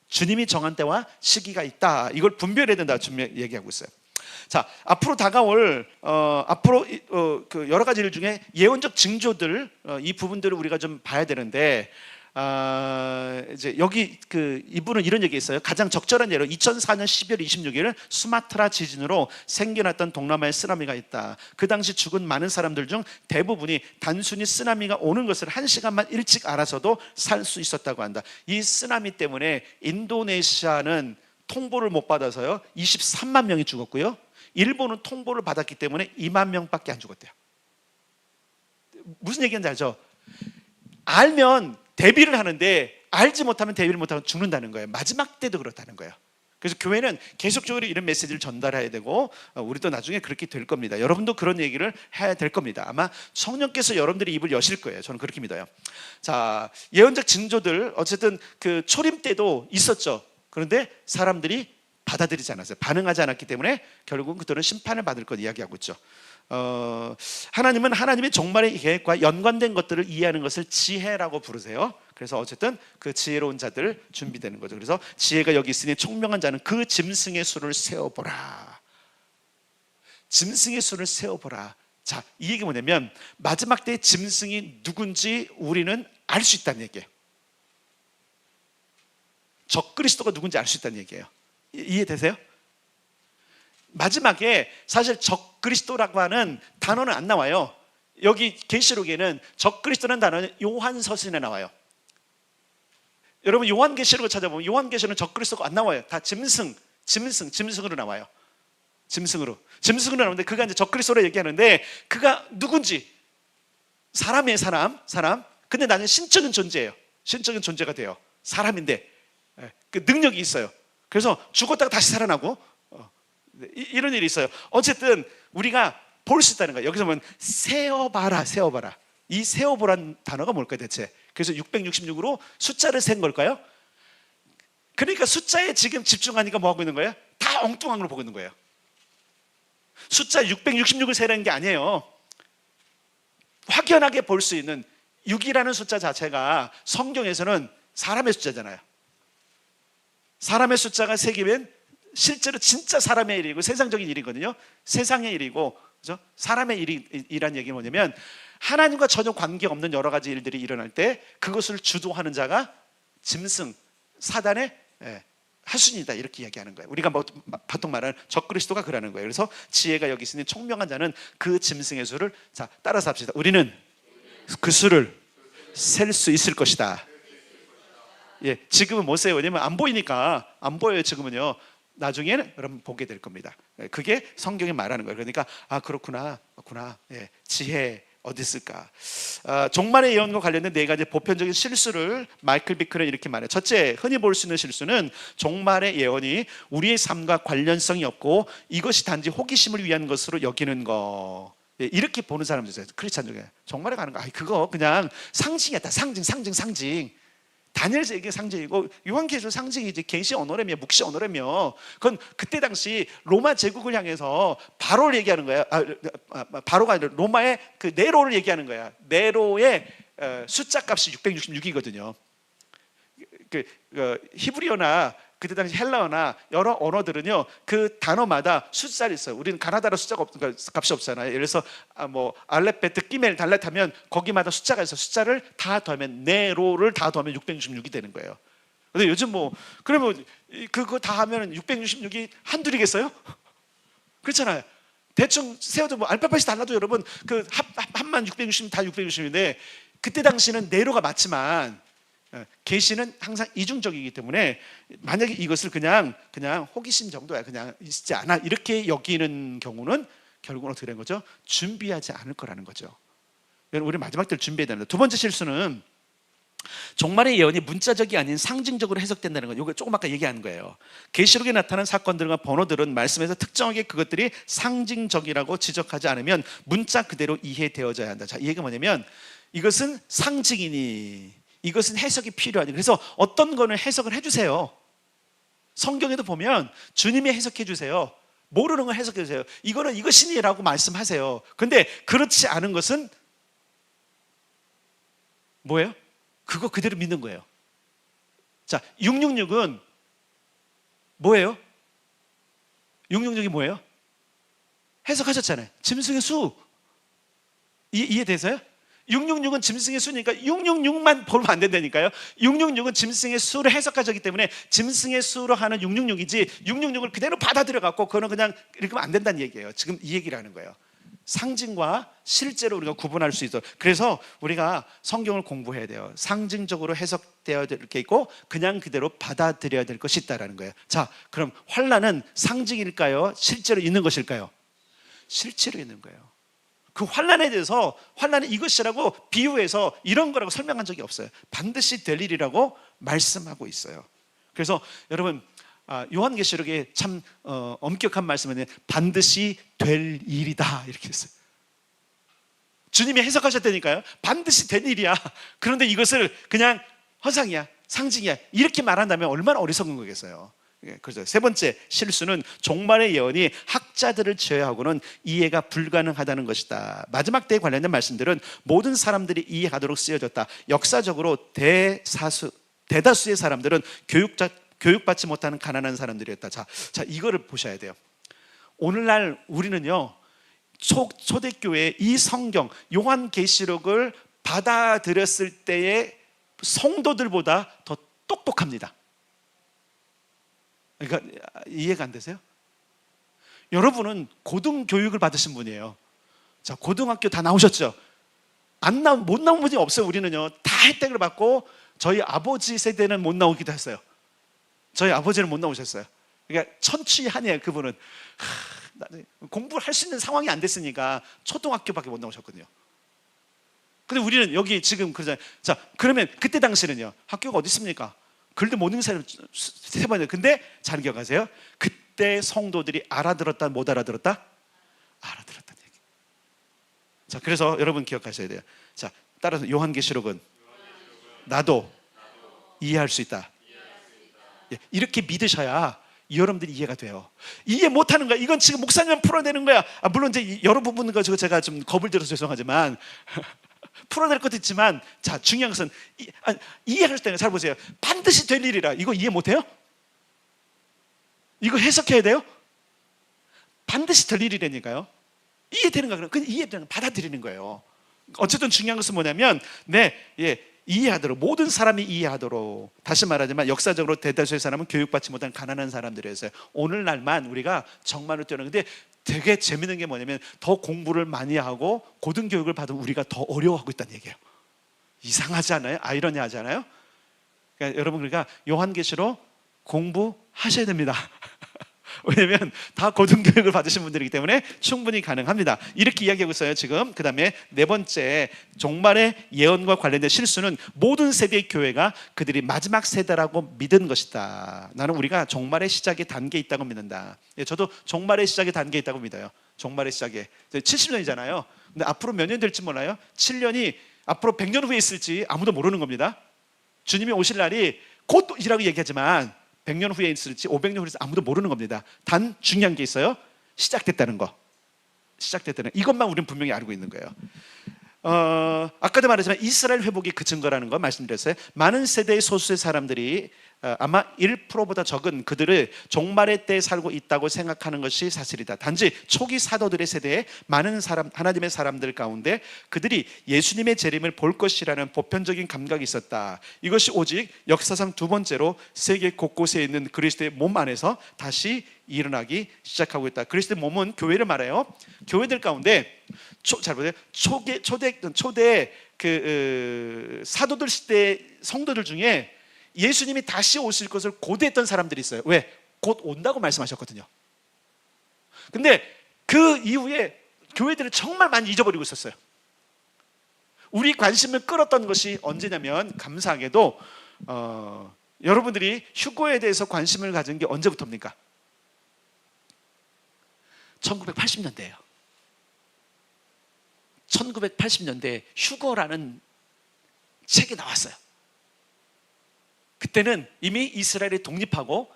주님이 정한 때와 시기가 있다, 이걸 분별해야 된다 얘기하고 있어요. 자, 앞으로 다가올 그 여러 가지 일 중에 예언적 징조들, 이 부분들을 우리가 좀 봐야 되는데, 이제 여기 이분은 이런 얘기 있어요. 가장 적절한 예로 2004년 12월 26일 수마트라 지진으로 생겨났던 동남아에 쓰나미가 있다. 그 당시 죽은 많은 사람들 중 대부분이 단순히 쓰나미가 오는 것을 1시간만 일찍 알아서도 살 수 있었다고 한다. 이 쓰나미 때문에 인도네시아는 통보를 못 받아서요 23만 명이 죽었고요, 일본은 통보를 받았기 때문에 2만 명밖에 안 죽었대요. 무슨 얘기인지 알죠? 알면 대비를 하는데 알지 못하면 대비를 못하면 죽는다는 거예요. 마지막 때도 그렇다는 거예요. 그래서 교회는 계속적으로 이런 메시지를 전달해야 되고, 우리도 나중에 그렇게 될 겁니다. 여러분도 그런 얘기를 해야 될 겁니다. 아마 성령께서 여러분들의 입을 여실 거예요. 저는 그렇게 믿어요. 자, 예언적 징조들, 어쨌든 그 초림 때도 있었죠. 그런데 사람들이 받아들이지 않았어요. 반응하지 않았기 때문에 결국은 그들은 심판을 받을 것 이야기하고 있죠. 하나님은 하나님의 종말의 계획과 연관된 것들을 이해하는 것을 지혜라고 부르세요. 그래서 어쨌든 그 지혜로운 자들 준비되는 거죠. 그래서 지혜가 여기 있으니 총명한 자는 그 짐승의 수를 세어보라. 짐승의 수를 세어보라. 자, 이 얘기 뭐냐면 마지막 때의 짐승이 누군지 우리는 알 수 있다는 얘기예요. 적그리스도가 누군지 알 수 있다는 얘기예요. 이해되세요? 마지막에 사실 적그리스도라고 하는 단어는 안 나와요. 여기 계시록에는 적그리스도라는 단어는 요한서신에 나와요. 여러분 요한계시록을 찾아보면 요한계시록은 적그리스도가 안 나와요. 다 짐승으로 나와요. 짐승으로 나오는데 그가 이제 적그리스도로 얘기하는데 그가 누군지, 사람이에요. 사람. 근데 나는 신적인 존재예요. 신적인 존재가 돼요. 사람인데 그 능력이 있어요. 그래서 죽었다가 다시 살아나고 이런 일이 있어요. 어쨌든 우리가 볼 수 있다는 거예요. 여기서 보면 세어봐라. 이 세어보란 단어가 뭘까요 대체? 그래서 666으로 숫자를 센 걸까요? 그러니까 숫자에 지금 집중하니까 뭐 하고 있는 거예요? 다 엉뚱한 걸 보고 있는 거예요. 숫자 666을 세라는 게 아니에요. 확연하게 볼 수 있는 6이라는 숫자 자체가 성경에서는 사람의 숫자잖아요. 사람의 숫자가 세기면 실제로 진짜 사람의 일이고 세상적인 일이거든요. 세상의 일이고, 그죠? 사람의 일이란 얘기는 뭐냐면 하나님과 전혀 관계없는 여러 가지 일들이 일어날 때 그것을 주도하는 자가 짐승, 사단의 하순이다, 이렇게 이야기하는 거예요. 우리가 보통 말하는 적그리스도가 그러는 거예요. 그래서 지혜가 여기 있으니 총명한 자는 그 짐승의 수를, 자, 따라서 합시다. 우리는 그 수를 셀 수 있을 것이다. 예, 지금은 못 세요. 왜냐면 안 보이니까. 안 보여요 지금은요. 나중에는 여러분 보게 될 겁니다. 그게 성경이 말하는 거예요. 그러니까 그렇구나. 예, 지혜 어디 있을까? 종말의 예언과 관련된 네 가지 보편적인 실수를 마이클 비클은 이렇게 말해요. 첫째, 흔히 볼 수 있는 실수는 종말의 예언이 우리의 삶과 관련성이 없고 이것이 단지 호기심을 위한 것으로 여기는 거. 예, 이렇게 보는 사람들 있어요. 크리스찬 중에. 종말에 가는 거, 그거 그냥 상징이었다. 상징. 다니엘서 이게 상징이고 요한계시록 상징이지 계시 언어라며 묵시 언어라며. 그건 그때 당시 로마 제국을 향해서 바로를 얘기하는 거야. 바로가 아니라 로마의 그 네로를 얘기하는 거야. 네로의 숫자 값이 666이거든요. 히브리어나 그때 당시 헬라어나 여러 언어들은요 그 단어마다 숫자를 있어요. 우리는 가나다라 숫자가 값이 없잖아요. 예를 들어서 뭐 알렙베트 끼멜 달렛 하면 거기마다 숫자가 있어요. 숫자를 다 더하면 네로를 다 더하면 666이 되는 거예요. 근데 요즘 그러면 그거 다 하면 666이 한둘이겠어요? 그렇잖아요. 대충 세워도 알파벳이 달라도 여러분 그 합만 660 다 660인데 그때 당시는 네로가 맞지만 계시는 항상 이중적이기 때문에 만약에 이것을 그냥 호기심 정도야, 그냥 있지 않아, 이렇게 여기는 경우는 결국은 어떻게 되는 거죠? 준비하지 않을 거라는 거죠. 우리 마지막 때를 준비해야 됩니다. 두 번째 실수는 종말의 예언이 문자적이 아닌 상징적으로 해석된다는 거. 이거 조금 아까 얘기한 거예요. 계시록에 나타난 사건들과 번호들은 말씀에서 특정하게 그것들이 상징적이라고 지적하지 않으면 문자 그대로 이해되어져야 한다. 자, 이 얘기가 뭐냐면 이것은 상징이니 이것은 해석이 필요하니. 그래서 어떤 거는 해석을 해주세요. 성경에도 보면 주님이 해석해 주세요. 모르는 걸 해석해 주세요. 이거는 이것이니라고 말씀하세요. 근데 그렇지 않은 것은 뭐예요? 그거 그대로 믿는 거예요. 자, 666은 뭐예요? 666이 뭐예요? 해석하셨잖아요. 짐승의 수. 이해되세요? 666은 짐승의 수니까 666만 보면 안 된다니까요. 666은 짐승의 수를 해석하셨기 때문에 짐승의 수로 하는 666이지 666을 그대로 받아들여 갖고 그거는 그냥 읽으면 안 된다는 얘기예요. 지금 이 얘기를 하는 거예요. 상징과 실제로 우리가 구분할 수 있어. 그래서 우리가 성경을 공부해야 돼요. 상징적으로 해석되어야 될 게 있고 그냥 그대로 받아들여야 될 것이 있다라는 거예요. 자, 그럼 환난은 상징일까요? 실제로 있는 것일까요? 실제로 있는 거예요. 그 환난에 대해서 환난은 이것이라고 비유해서 이런 거라고 설명한 적이 없어요. 반드시 될 일이라고 말씀하고 있어요. 그래서 여러분 요한계시록에 참 엄격한 말씀은 반드시 될 일이다 이렇게 했어요. 주님이 해석하셨다니까요. 반드시 될 일이야. 그런데 이것을 그냥 허상이야, 상징이야 이렇게 말한다면 얼마나 어리석은 거겠어요. 그래서 세 번째 실수는 종말의 예언이 학자들을 제외하고는 이해가 불가능하다는 것이다. 마지막 때에 관련된 말씀들은 모든 사람들이 이해하도록 쓰여졌다. 역사적으로 대다수의 사람들은 교육받지 못하는 가난한 사람들이었다. 자, 이거를 보셔야 돼요. 오늘날 우리는요, 초대교회 이 성경 요한계시록을 받아들였을 때의 성도들보다 더 똑똑합니다. 그러니까 이해가 안 되세요? 여러분은 고등교육을 받으신 분이에요. 자, 고등학교 다 나오셨죠? 못 나온 분이 없어요. 우리는요, 다 혜택을 받고 저희 아버지 세대는 못 나오기도 했어요. 저희 아버지는 못 나오셨어요. 그러니까 천취하네요. 그분은 공부를 할 수 있는 상황이 안 됐으니까 초등학교밖에 못 나오셨거든요. 근데 우리는 여기 지금 그러잖아요. 자, 그러면 그때 당시는요, 학교가 어디 있습니까? 글도 못 읽는 사람 세 번이에요. 근데 잘 기억하세요. 그때 성도들이 알아들었다, 못 알아들었다? 알아들었다는 얘기. 자, 그래서 여러분 기억하셔야 돼요. 자, 따라서 요한계시록은 나도 이해할 수 있다. 예, 이렇게 믿으셔야 여러분들이 이해가 돼요. 이해 못하는 거야. 이건 지금 목사님만 풀어내는 거야. 물론 이제 여러 부분 가지고 제가 좀 겁을 들어서 죄송하지만 풀어낼 것도 있지만, 자, 중요한 것은 이해할 때는 잘 보세요. 반드시 될 일이라. 이거 이해 못해요? 이거 해석해야 돼요? 반드시 될 일이라니까요. 이해되는가? 그럼 그냥 이해되는 거 받아들이는 거예요. 어쨌든 중요한 것은 뭐냐면 이해하도록, 모든 사람이 이해하도록. 다시 말하지만 역사적으로 대다수의 사람은 교육받지 못한 가난한 사람들이었어요. 오늘날만 우리가 정말로 뛰어나는데 되게 재밌는 게 뭐냐면 더 공부를 많이 하고 고등교육을 받은 우리가 더 어려워하고 있다는 얘기예요. 이상하지 않아요? 아이러니하지 않아요? 그러니까 여러분, 그러니까 요한계시록 공부하셔야 됩니다. 왜냐면 다 고등교육을 받으신 분들이기 때문에 충분히 가능합니다. 이렇게 이야기하고 있어요 지금. 그 다음에 네 번째, 종말의 예언과 관련된 실수는 모든 세대의 교회가 그들이 마지막 세대라고 믿은 것이다. 나는 우리가 종말의 시작의 단계에 있다고 믿는다. 저도 종말의 시작의 단계에 있다고 믿어요. 종말의 시작에 70년이잖아요 근데 앞으로 몇 년 될지 몰라요. 7년이 앞으로 100년 후에 있을지 아무도 모르는 겁니다. 주님이 오실 날이 곧이라고 얘기하지만 100년 후에 있을지 500년 후에 있을지 아무도 모르는 겁니다. 단 중요한 게 있어요. 시작됐다는 거. 시작됐다는 이것만 우리는 분명히 알고 있는 거예요. 아까도 말했지만 이스라엘 회복이 그 증거라는 거 말씀드렸어요. 많은 세대의 소수의 사람들이 아마 1%보다 적은 그들을 종말의 때에 살고 있다고 생각하는 것이 사실이다. 단지 초기 사도들의 세대에 많은 사람, 하나님의 사람들 가운데 그들이 예수님의 재림을 볼 것이라는 보편적인 감각이 있었다. 이것이 오직 역사상 두 번째로 세계 곳곳에 있는 그리스도의 몸 안에서 다시 일어나기 시작하고 있다. 그리스도의 몸은 교회를 말해요. 교회들 가운데 잘 보세요. 초대 사도들 시대 성도들 중에 예수님이 다시 오실 것을 고대했던 사람들이 있어요. 왜? 곧 온다고 말씀하셨거든요. 근데 그 이후에 교회들을 정말 많이 잊어버리고 있었어요. 우리 관심을 끌었던 것이 언제냐면, 감사하게도 여러분들이 휴거에 대해서 관심을 가진 게 언제부터입니까? 1980년대예요. 1980년대에 휴거라는 책이 나왔어요. 그때는 이미 이스라엘이 독립하고,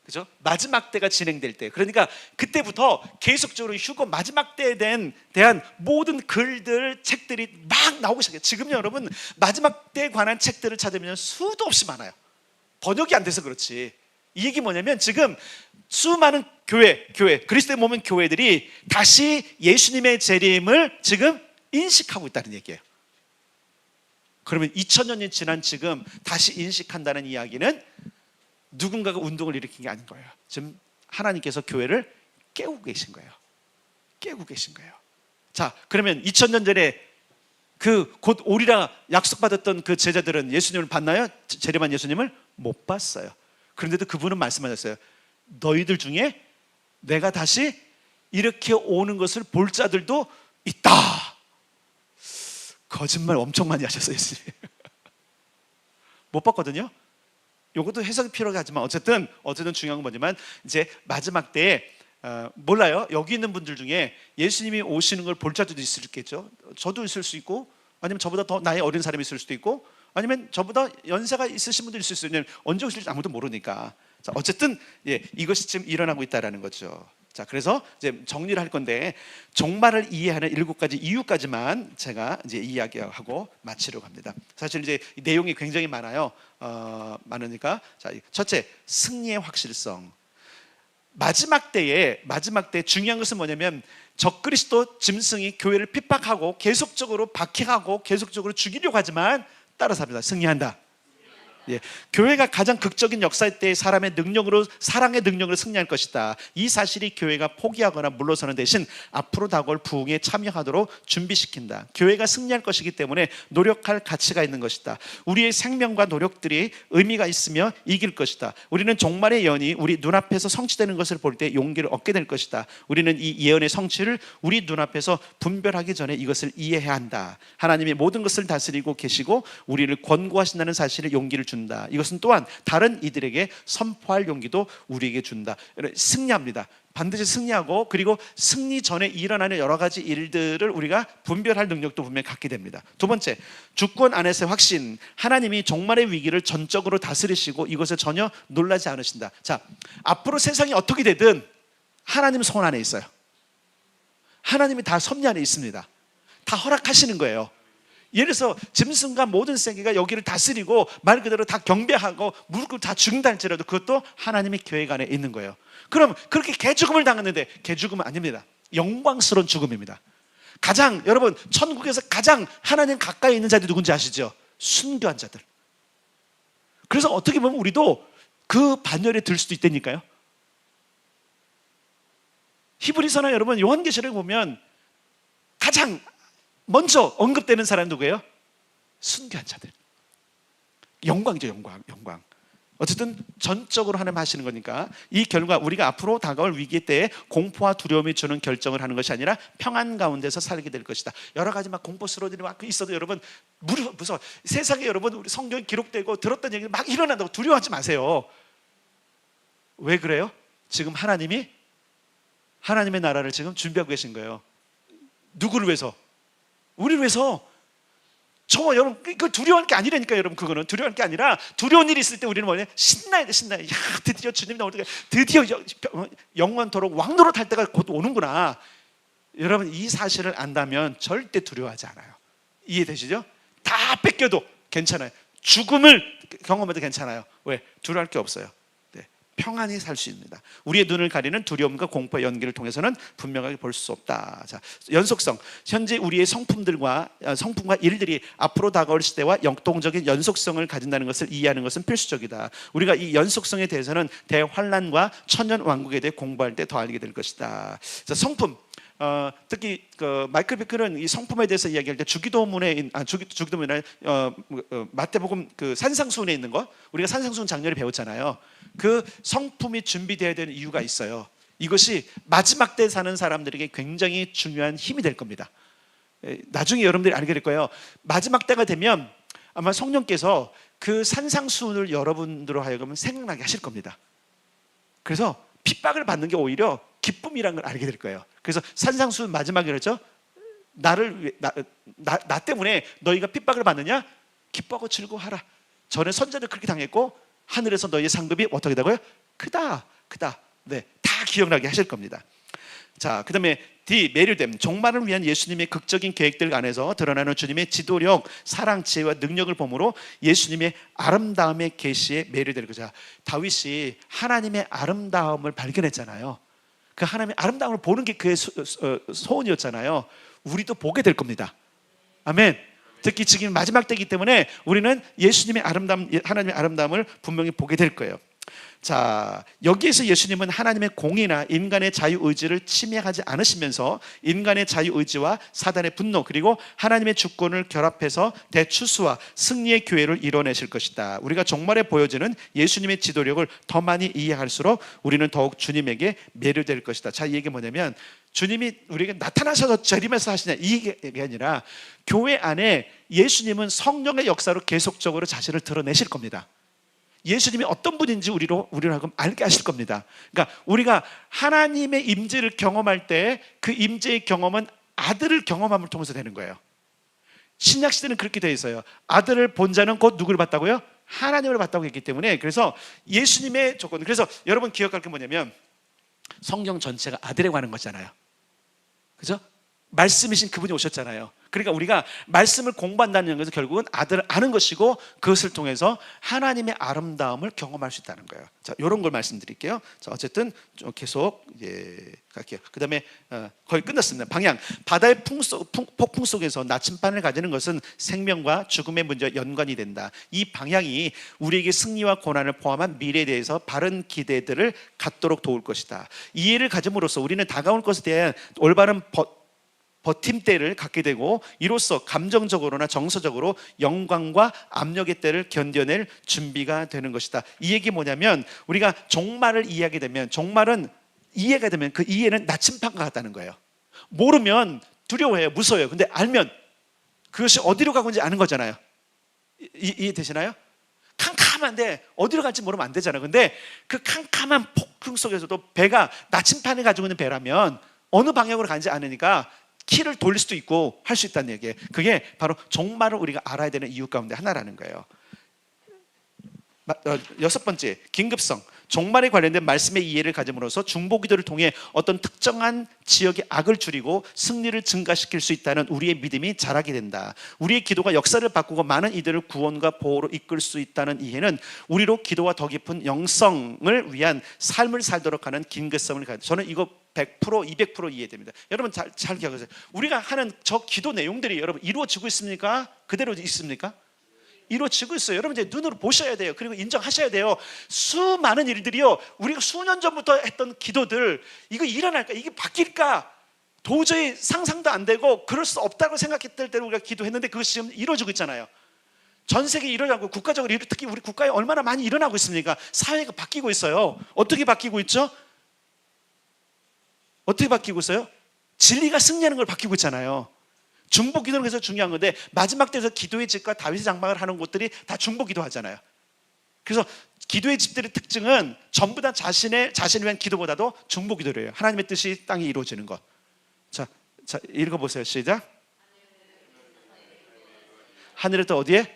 그죠? 마지막 때가 진행될 때, 그러니까 그때부터 계속적으로 휴거 마지막 때에 대한 모든 글들, 책들이 막 나오기 시작해요. 지금 여러분 마지막 때에 관한 책들을 찾으면 수도 없이 많아요. 번역이 안 돼서 그렇지. 이 얘기 뭐냐면 지금 수많은 교회 그리스도의 몸인 교회들이 다시 예수님의 재림을 지금 인식하고 있다는 얘기예요. 그러면 2000년이 지난 지금 다시 인식한다는 이야기는 누군가가 운동을 일으킨 게 아닌 거예요. 지금 하나님께서 교회를 깨우고 계신 거예요. 깨우고 계신 거예요. 자, 그러면 2000년 전에 그 곧 오리라 약속받았던 그 제자들은 예수님을 봤나요? 재림한 예수님을 못 봤어요. 그런데도 그분은 말씀하셨어요. 너희들 중에 내가 다시 이렇게 오는 것을 볼 자들도 있다. 거짓말 엄청 많이 하셨어요, 예수님. 못 봤거든요. 이것도 해석이 필요하지만 어쨌든 중요한 건 뭐냐면 이제 마지막 때에 몰라요. 여기 있는 분들 중에 예수님이 오시는 걸 볼 자들도 있을겠죠. 저도 있을 수 있고, 아니면 저보다 더 나이 어린 사람이 있을 수도 있고, 아니면 저보다 연세가 있으신 분도 있을 수 있는, 언제 오실지 아무도 모르니까. 자, 어쨌든 이것이 지금 일어나고 있다라는 거죠. 자, 그래서 이제 정리를 할 건데 종말을 이해하는 7가지 이유까지만 제가 이제 이야기하고 마치려고 합니다. 사실 이제 내용이 굉장히 많아요. 많으니까 자, 첫째, 승리의 확실성. 마지막 때에 중요한 것은 뭐냐면 적그리스도 짐승이 교회를 핍박하고 계속적으로 박해하고 계속적으로 죽이려고 하지만 따라삽니다. 승리한다. 예, 교회가 가장 극적인 역사의 때 사람의 능력으로, 사랑의 능력으로 승리할 것이다. 이 사실이 교회가 포기하거나 물러서는 대신 앞으로 다가올 부흥에 참여하도록 준비시킨다. 교회가 승리할 것이기 때문에 노력할 가치가 있는 것이다. 우리의 생명과 노력들이 의미가 있으며 이길 것이다. 우리는 종말의 예언이 우리 눈앞에서 성취되는 것을 볼 때 용기를 얻게 될 것이다. 우리는 이 예언의 성취를 우리 눈앞에서 분별하기 전에 이것을 이해해야 한다. 하나님이 모든 것을 다스리고 계시고 우리를 권고하신다는 사실에 용기를 준다. 이것은 또한 다른 이들에게 선포할 용기도 우리에게 준다. 승리합니다. 반드시 승리하고, 그리고 승리 전에 일어나는 여러 가지 일들을 우리가 분별할 능력도 분명히 갖게 됩니다. 두 번째, 주권 안에서의 확신. 하나님이 종말의 위기를 전적으로 다스리시고 이것에 전혀 놀라지 않으신다. 자, 앞으로 세상이 어떻게 되든 하나님 손 안에 있어요. 하나님이 다 섭리 안에 있습니다. 다 허락하시는 거예요. 예를 들어서 짐승과 모든 세계가 여기를 다스리고 말 그대로 다 경배하고 무릎 다 죽는다 할지라도 그것도 하나님의 계획 안에 있는 거예요. 그럼 그렇게 개죽음을 당했는데 개죽음은 아닙니다. 영광스러운 죽음입니다. 가장, 여러분, 천국에서 가장 하나님 가까이 있는 자들이 누군지 아시죠? 순교한 자들. 그래서 어떻게 보면 우리도 그 반열에 들 수도 있다니까요. 히브리서나 여러분 요한계시를 보면 가장 먼저 언급되는 사람 누구예요? 순교한 자들. 영광이죠, 영광. 어쨌든 전적으로 하나님 하시는 거니까 이 결과 우리가 앞으로 다가올 위기 때에 공포와 두려움이 주는 결정을 하는 것이 아니라 평안 가운데서 살게 될 것이다. 여러 가지 막 공포스러운 일이 막 있어도 여러분 무서워. 세상에 여러분 우리 성경에 기록되고 들었던 얘기 막 일어난다고 두려워하지 마세요. 왜 그래요? 지금 하나님의 나라를 지금 준비하고 계신 거예요. 누구를 위해서? 우리를 위해서. 저 여러분 그 두려워할 게 아니라니까. 여러분 그거는 두려워할 게 아니라 두려운 일이 있을 때 우리는 뭐냐? 신나야 돼. 야, 드디어 주님 나올 때가, 드디어 영원토록 왕노릇 할 때가 곧 오는구나. 여러분 이 사실을 안다면 절대 두려워하지 않아요. 이해되시죠? 다 뺏겨도 괜찮아요. 죽음을 경험해도 괜찮아요. 왜? 두려워할 게 없어요. 평안히 살 수 있습니다. 우리의 눈을 가리는 두려움과 공포의 연기를 통해서는 분명하게 볼 수 없다. 자, 연속성. 현재 우리의 성품과 일들이 앞으로 다가올 시대와 역동적인 연속성을 가진다는 것을 이해하는 것은 필수적이다. 우리가 이 연속성에 대해서는 대환란과 천년 왕국에 대해 공부할 때 더 알게 될 것이다. 자, 성품. 특히 마이클 비클은 이 성품에 대해서 이야기할 때 주기도문에 마태복음 그 산상수훈에 있는 거, 우리가 산상수훈 장렬히 배웠잖아요. 그 성품이 준비되어야 되는 이유가 있어요. 이것이 마지막 때 사는 사람들에게 굉장히 중요한 힘이 될 겁니다. 나중에 여러분들이 알게 될 거예요. 마지막 때가 되면 아마 성령께서 그 산상수훈을 여러분들로 하여금 생각나게 하실 겁니다. 그래서 핍박을 받는 게 오히려 기쁨이라는 걸 알게 될 거예요. 그래서 산상수훈 마지막에 그랬죠. 나 때문에 너희가 핍박을 받느냐? 기뻐하고 즐거워하라. 전에 선자들 그렇게 당했고 하늘에서 너희의 상급이 어떻게 되고요? 크다, 크다. 네, 다 기억나게 하실 겁니다. 자, 그 다음에 D, 매료됨. 종말을 위한 예수님의 극적인 계획들 안에서 드러나는 주님의 지도력, 사랑, 지혜와 능력을 보므로 예수님의 아름다움의 계시에 매료될 거죠. 다윗이 하나님의 아름다움을 발견했잖아요. 그 하나님의 아름다움을 보는 게 그의 소원이었잖아요. 우리도 보게 될 겁니다. 아멘. 특히 지금 마지막 때이기 때문에 우리는 예수님의 아름다움, 하나님의 아름다움을 분명히 보게 될 거예요. 자, 여기에서 예수님은 하나님의 공의나 인간의 자유의지를 침해하지 않으시면서 인간의 자유의지와 사단의 분노 그리고 하나님의 주권을 결합해서 대추수와 승리의 교회를 이뤄내실 것이다. 우리가 종말에 보여지는 예수님의 지도력을 더 많이 이해할수록 우리는 더욱 주님에게 매료될 것이다. 자, 이 얘기 뭐냐면 주님이 우리에게 나타나셔서 재림해서 하시냐 이게 아니라 교회 안에 예수님은 성령의 역사로 계속적으로 자신을 드러내실 겁니다. 예수님이 어떤 분인지 우리로 하여금 알게 하실 겁니다. 그러니까 우리가 하나님의 임재를 경험할 때 그 임재의 경험은 아들을 경험함을 통해서 되는 거예요. 신약 시대는 그렇게 되어 있어요. 아들을 본 자는 곧 누구를 봤다고요? 하나님을 봤다고 했기 때문에 그래서 예수님의 조건, 그래서 여러분 기억할 게 뭐냐면 성경 전체가 아들에 관한 거잖아요. 그죠? 말씀이신 그분이 오셨잖아요. 그러니까 우리가 말씀을 공부한다는 것은 결국은 아들을 아는 것이고 그것을 통해서 하나님의 아름다움을 경험할 수 있다는 거예요. 자, 이런 걸 말씀드릴게요. 자, 어쨌든 좀 계속 갈게요. 그 다음에 거의 끝났습니다. 방향. 바다의 폭풍 속에서 나침반을 가지는 것은 생명과 죽음의 문제와 연관이 된다. 이 방향이 우리에게 승리와 고난을 포함한 미래에 대해서 바른 기대들을 갖도록 도울 것이다. 이해를 가짐으로써 우리는 다가올 것에 대한 올바른 버팀대를 갖게 되고 이로써 감정적으로나 정서적으로 영광과 압력의 때를 견뎌낼 준비가 되는 것이다. 이 얘기 뭐냐면 우리가 종말을 이해하게 되면 종말은 이해가 되면 그 이해는 나침반과 같다는 거예요. 모르면 두려워해요. 무서워요. 근데 알면 그것이 어디로 가고 있는지 아는 거잖아요. 이해되시나요? 캄캄한데 어디로 갈지 모르면 안 되잖아요. 근데 그 캄캄한 폭풍 속에서도 배가 나침반을 가지고 있는 배라면 어느 방향으로 가는지 아느니까 키를 돌릴 수도 있고 할 수 있다는 얘기예요. 그게 바로 종말을 우리가 알아야 되는 이유 가운데 하나라는 거예요. 여섯 번째, 긴급성. 종말에 관련된 말씀의 이해를 가짐으로써 중보기도를 통해 어떤 특정한 지역의 악을 줄이고 승리를 증가시킬 수 있다는 우리의 믿음이 자라게 된다. 우리의 기도가 역사를 바꾸고 많은 이들을 구원과 보호로 이끌 수 있다는 이해는 우리로 기도와 더 깊은 영성을 위한 삶을 살도록 하는 긴급성을 가지고 저는 이거 100%, 200% 이해됩니다. 여러분 잘 기억하세요. 우리가 하는 저 기도 내용들이 여러분 이루어지고 있습니까? 그대로 있습니까? 이루어지고 있어요. 여러분 이제 눈으로 보셔야 돼요. 그리고 인정하셔야 돼요. 수많은 일들이요, 우리가 수년 전부터 했던 기도들, 이거 일어날까? 이게 바뀔까? 도저히 상상도 안 되고 그럴 수 없다고 생각했을 때 우리가 기도했는데 그것이 지금 이루어지고 있잖아요. 전 세계에 일어나고 국가적으로 특히 우리 국가에 얼마나 많이 일어나고 있습니까? 사회가 바뀌고 있어요. 어떻게 바뀌고 있죠? 어떻게 바뀌고 있어요? 진리가 승리하는 걸 바뀌고 있잖아요. 중보 기도는 그래서 중요한 건데 마지막 때에서 기도의 집과 다윗의 장막을 하는 곳들이 다 중보 기도하잖아요. 그래서 기도의 집들의 특징은 전부 다 자신을 위한 기도보다도 중보 기도래요. 하나님의 뜻이 땅에 이루어지는 것. 자 읽어보세요. 시작. 하늘에 또 어디에?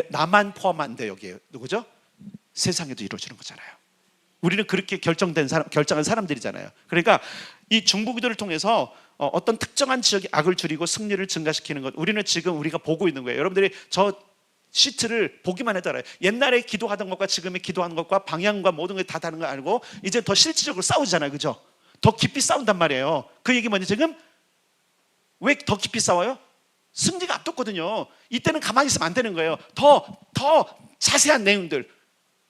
나만 포함한 데 여기에요. 누구죠? 세상에도 이루어지는 거잖아요. 우리는 그렇게 결정한 사람들이잖아요. 그러니까 이 중보기도를 통해서 어떤 특정한 지역의 악을 줄이고 승리를 증가시키는 것, 우리는 지금 우리가 보고 있는 거예요. 여러분들이 저 시트를 보기만 해도 알아요. 옛날에 기도하던 것과 지금의 기도하는 것과 방향과 모든 게 다 다른 걸 알고 이제 더 실질적으로 싸우잖아요. 그죠? 더 깊이 싸운단 말이에요. 그 얘기 뭐냐 지금? 왜 더 깊이 싸워요? 승리가 앞뒀거든요. 이때는 가만히 있으면 안 되는 거예요. 더 자세한 내용들,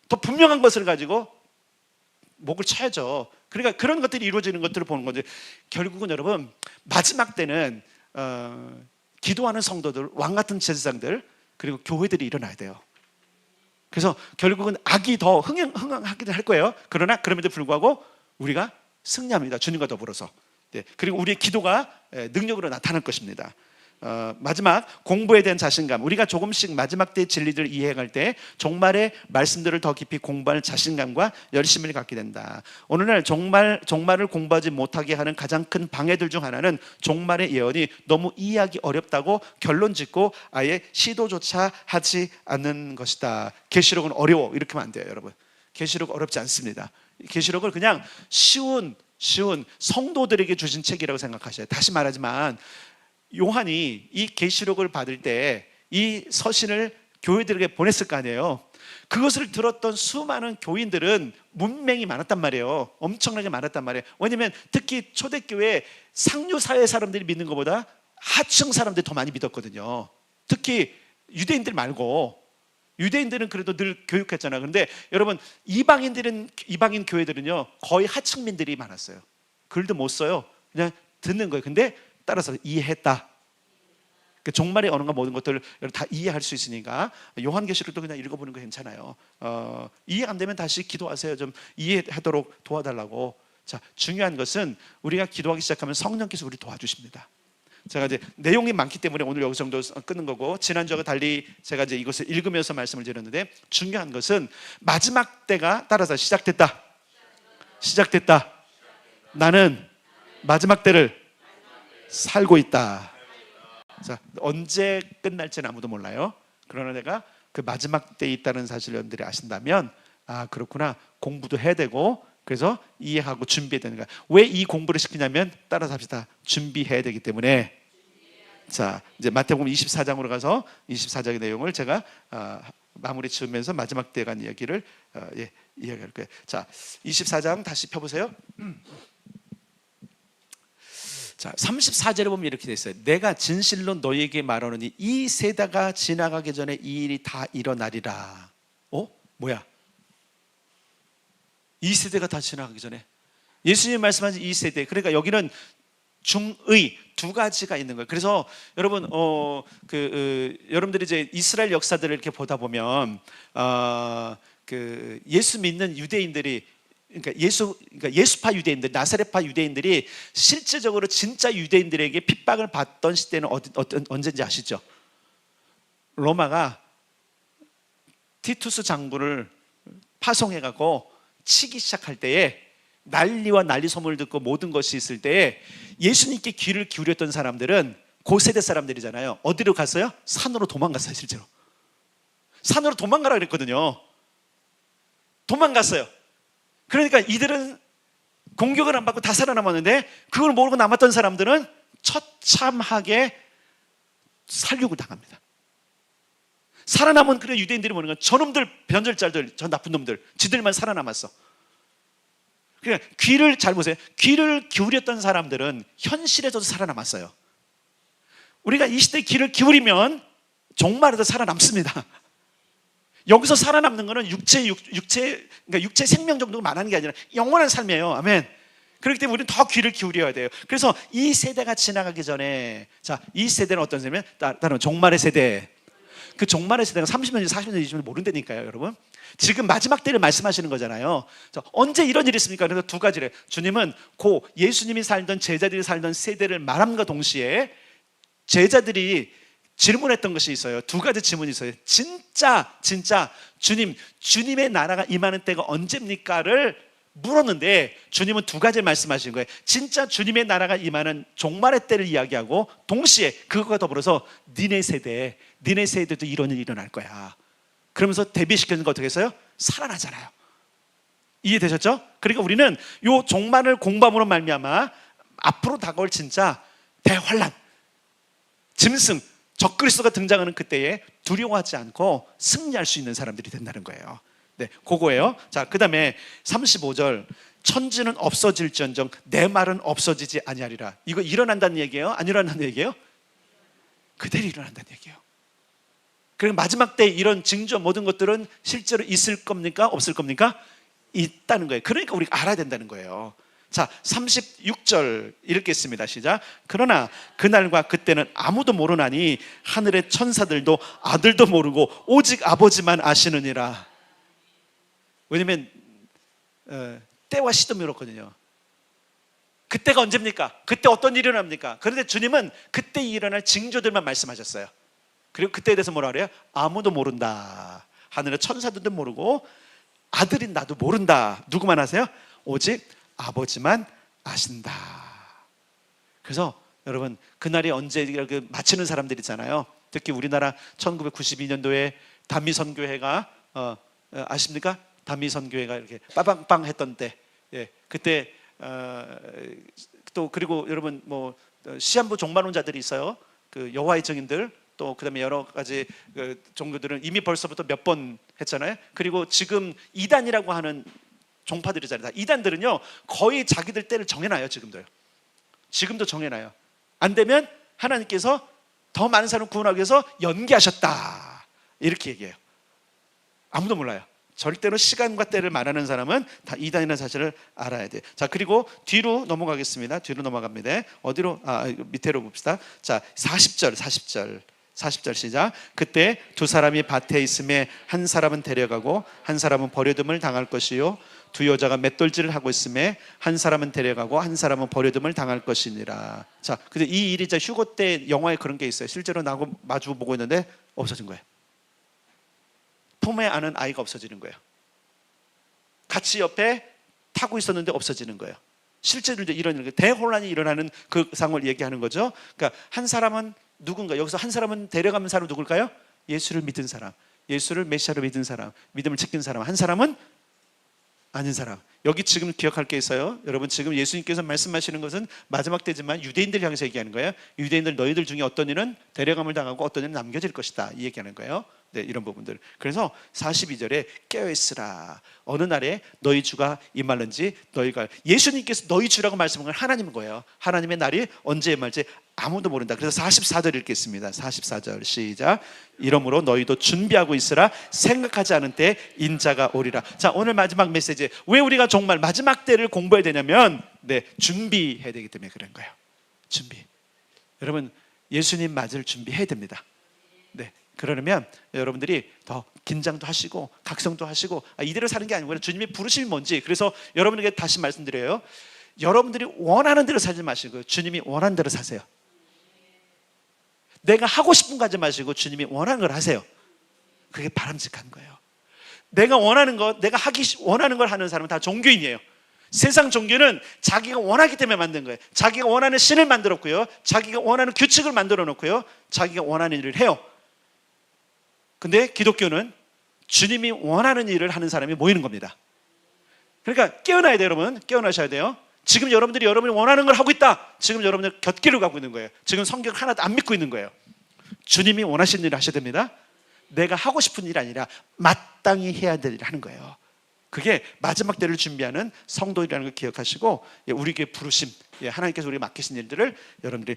더 분명한 것을 가지고 목을 쳐야죠. 그러니까 그런 것들이 이루어지는 것들을 보는 거죠. 결국은 여러분 마지막 때는 기도하는 성도들, 왕 같은 제사장들, 그리고 교회들이 일어나야 돼요. 그래서 결국은 악이 더 흥행하기는 할 거예요. 그러나 그럼에도 불구하고 우리가 승리합니다. 주님과 더불어서. 네. 그리고 우리의 기도가 능력으로 나타날 것입니다. 마지막 공부에 대한 자신감. 우리가 조금씩 마지막 때의 진리들을 이해할 때 종말의 말씀들을 더 깊이 공부할 자신감과 열심을 갖게 된다. 오늘날 종말을 공부하지 못하게 하는 가장 큰 방해들 중 하나는 종말의 예언이 너무 이해하기 어렵다고 결론 짓고 아예 시도조차 하지 않는 것이다. 계시록은 어려워 이렇게 하면 안 돼요, 여러분. 계시록 어렵지 않습니다. 계시록을 그냥 쉬운 성도들에게 주신 책이라고 생각하셔요. 다시 말하지만 요한이 이 계시록을 받을 때 이 서신을 교회들에게 보냈을 거 아니에요. 그것을 들었던 수많은 교인들은 문맹이 많았단 말이에요. 엄청나게 많았단 말이에요. 왜냐하면 특히 초대교회 상류사회 사람들이 믿는 것보다 하층 사람들이 더 많이 믿었거든요. 특히 유대인들 말고. 유대인들은 그래도 늘 교육했잖아요. 그런데 여러분 이방인 교회들은요 거의 하층민들이 많았어요. 글도 못 써요. 그냥 듣는 거예요. 근데 따라서 이해했다. 그 종말의 언어가 모든 것들을 다 이해할 수 있으니까 요한계시록도 그냥 읽어보는 거 괜찮아요. 이해 안 되면 다시 기도하세요. 좀 이해하도록 도와달라고. 자, 중요한 것은 우리가 기도하기 시작하면 성령께서 우리 도와주십니다. 제가 이제 내용이 많기 때문에 오늘 여기서 정도 끊는 거고, 지난주와 달리 제가 이제 이것을 읽으면서 말씀을 드렸는데 중요한 것은 마지막 때가 따라서 시작됐다. 나는 마지막 때를 살고 있다. 자, 언제 끝날지는 아무도 몰라요. 그러나 내가 그 마지막 때에 있다는 사실을 여러분들이 아신다면 아 그렇구나, 공부도 해야 되고 그래서 이해하고 준비해야 되는 거야. 왜 이 공부를 시키냐면 따라서 합시다. 준비해야 되기 때문에. 자, 이제 마태복음 24장으로 가서 24장의 내용을 제가 마무리 지으면서 마지막 때에 간 이야기를 이야기할 거예요. 자, 24장 다시 펴보세요. 자, 34절에 보면 이렇게 돼 있어요. 내가 진실로 너희에게 말하노니 이 세대가 지나가기 전에 이 일이 다 일어나리라. 뭐야? 이 세대가 다 지나가기 전에 예수님 말씀하신 이 세대. 그러니까 여기는 중의 두 가지가 있는 거예요. 그래서 여러분 여러분들이 이제 이스라엘 역사들을 이렇게 보다 보면 예수 믿는 유대인들이 그러니까 예수파 유대인들, 나사렛파 유대인들이 실제적으로 진짜 유대인들에게 핍박을 받던 시대는 언제인지 아시죠? 로마가 티투스 장군을 파송해가고 치기 시작할 때에 난리와 난리 소문을 듣고 모든 것이 있을 때에 예수님께 귀를 기울였던 사람들은 그 세대 사람들이잖아요. 어디로 갔어요? 산으로 도망갔어요. 실제로 산으로 도망가라 그랬거든요. 도망갔어요. 그러니까 이들은 공격을 안 받고 다 살아남았는데 그걸 모르고 남았던 사람들은 처참하게 살육을 당합니다. 살아남은 그런 유대인들이 뭐는 건 저놈들, 변절자들, 저 나쁜 놈들, 지들만 살아남았어. 그러니까 귀를 잘 보세요. 귀를 기울였던 사람들은 현실에서도 살아남았어요. 우리가 이 시대에 귀를 기울이면 종말에도 살아남습니다. 여기서 살아남는 것은 그러니까 육체 생명 정도가 말하는 게 아니라 영원한 삶이에요. 아멘. 그렇기 때문에 우리는 더 귀를 기울여야 돼요. 그래서 이 세대가 지나가기 전에, 자, 이 세대는 어떤 세대냐면 따로 종말의 세대. 그 종말의 세대가 30년, 40년, 20년 모른다니까요, 여러분. 지금 마지막 때를 말씀하시는 거잖아요. 언제 이런 일이 있습니까? 그래서 두 가지래. 주님은 예수님이 살던 제자들이 살던 세대를 말함과 동시에 제자들이 질문했던 것이 있어요. 두 가지 질문이 있어요. 진짜 주님의 나라가 임하는 때가 언제입니까를 물었는데 주님은 두 가지를 말씀하시는 거예요. 진짜 주님의 나라가 임하는 종말의 때를 이야기하고 동시에 그것과 더불어서 니네 세대도 이런 일이 일어날 거야. 그러면서 대비시키는 거 어떻게 했어요? 살아나잖아요. 이해되셨죠? 그러니까 우리는 이 종말을 공부함으로 말미암아 앞으로 다가올 진짜 대환란, 짐승, 적그리스도가 등장하는 그때에 두려워하지 않고 승리할 수 있는 사람들이 된다는 거예요. 네, 그거예요. 자, 그 다음에 35절. 천지는 없어질지언정 내 말은 없어지지 아니하리라. 이거 일어난다는 얘기예요? 안 일어난다는 얘기예요? 그대로 일어난다는 얘기예요. 그리고 마지막 때 이런 징조 모든 것들은 실제로 있을 겁니까? 없을 겁니까? 있다는 거예요. 그러니까 우리가 알아야 된다는 거예요. 자, 36절 읽겠습니다. 시작. 그러나 그날과 그때는 아무도 모르나니 하늘의 천사들도 아들도 모르고 오직 아버지만 아시느니라. 왜냐면 때와 시점이 그렇거든요. 그때가 언제입니까? 그때 어떤 일이 일어납니까? 그런데 주님은 그때 일어날 징조들만 말씀하셨어요. 그리고 그때에 대해서 뭐라 그래요? 아무도 모른다. 하늘의 천사들도 모르고 아들인 나도 모른다. 누구만 아세요? 오직 아버지만 아신다. 그래서 여러분, 그날이 언제 맞히는 사람들 있잖아요. 특히 우리나라 1992년도에 단미선교회가 아십니까? 단미선교회가 이렇게 빠방빵 했던 때, 예, 그때 또 그리고 여러분 뭐 시한부 종말론자들이 있어요. 그 여호와의 증인들, 또 그다음에 여러 가지 그 종교들은 이미 벌써부터 몇 번 했잖아요. 그리고 지금 이단이라고 하는 종파들이잖아요. 이단들은요 거의 자기들 때를 정해놔요. 지금도 정해놔요. 안 되면 하나님께서 더 많은 사람을 구원하기 위해서 연기하셨다, 이렇게 얘기해요. 아무도 몰라요. 절대로 시간과 때를 말하는 사람은 다 이단이라는 사실을 알아야 돼요. 자, 그리고 뒤로 넘어가겠습니다. 뒤로 넘어갑니다. 어디로? 밑으로 봅시다. 자, 40절 시작. 그때 두 사람이 밭에 있음에 한 사람은 데려가고 한 사람은 버려둠을 당할 것이요, 두 여자가 맷돌질을 하고 있음에 한 사람은 데려가고 한 사람은 버려둠을 당할 것이니라. 자, 근데 이 일이 휴거 때 영화에 그런 게 있어요. 실제로 나하고 마주 보고 있는데 없어진 거예요. 품에 안은 아이가 없어지는 거예요. 같이 옆에 타고 있었는데 없어지는 거예요. 실제로 이런 대혼란이 일어나는 그 상황을 얘기하는 거죠. 그러니까 한 사람은 누군가, 여기서 한 사람은 데려가는 사람 누굴까요? 예수를 믿은 사람, 예수를 메시아로 믿은 사람, 믿음을 지킨 사람. 한 사람은 아닌 사람. 여기 지금 기억할 게 있어요. 여러분, 지금 예수님께서 말씀하시는 것은 마지막 때지만 유대인들 향해서 얘기하는 거예요. 유대인들, 너희들 중에 어떤 이는 데려감을 당하고 어떤 이는 남겨질 것이다, 이 얘기하는 거예요. 네, 이런 부분들. 그래서 42절에 깨어있으라. 어느 날에 너희 주가 임할는지 너희가, 예수님께서 너희 주라고 말씀한 건 하나님인 거예요. 하나님의 날이 언제 임할지 아무도 모른다. 그래서 44절 읽겠습니다. 44절 시작. 이러므로 너희도 준비하고 있으라. 생각하지 않은 때 인자가 오리라. 자, 오늘 마지막 메시지. 왜 우리가 정말 마지막 때를 공부해야 되냐면, 네, 준비해야 되기 때문에 그런 거예요. 준비. 여러분, 예수님 맞을 준비해야 됩니다. 네. 그러려면 여러분들이 더 긴장도 하시고 각성도 하시고, 이대로 사는 게 아니고 주님의 부르심이 뭔지. 그래서 여러분에게 다시 말씀드려요. 여러분들이 원하는 대로 살지 마시고 주님이 원하는 대로 사세요. 내가 하고 싶은 거 하지 마시고 주님이 원하는 걸 하세요. 그게 바람직한 거예요. 내가 원하는 거, 내가 원하는 걸 하는 사람은 다 종교인이에요. 세상 종교는 자기가 원하기 때문에 만든 거예요. 자기가 원하는 신을 만들었고요, 자기가 원하는 규칙을 만들어 놓고요, 자기가 원하는 일을 해요. 근데 기독교는 주님이 원하는 일을 하는 사람이 모이는 겁니다. 그러니까 깨어나야 돼요. 여러분, 깨어나셔야 돼요. 지금 여러분들이 원하는 걸 하고 있다. 지금 여러분들 곁길을 가고 있는 거예요. 지금 성경 하나도 안 믿고 있는 거예요. 주님이 원하시는 일을 하셔야 됩니다. 내가 하고 싶은 일이 아니라 마땅히 해야 될 일을 하는 거예요. 그게 마지막 때를 준비하는 성도이라는 걸 기억하시고, 우리에게 부르심, 하나님께서 우리에게 맡기신 일들을 여러분들이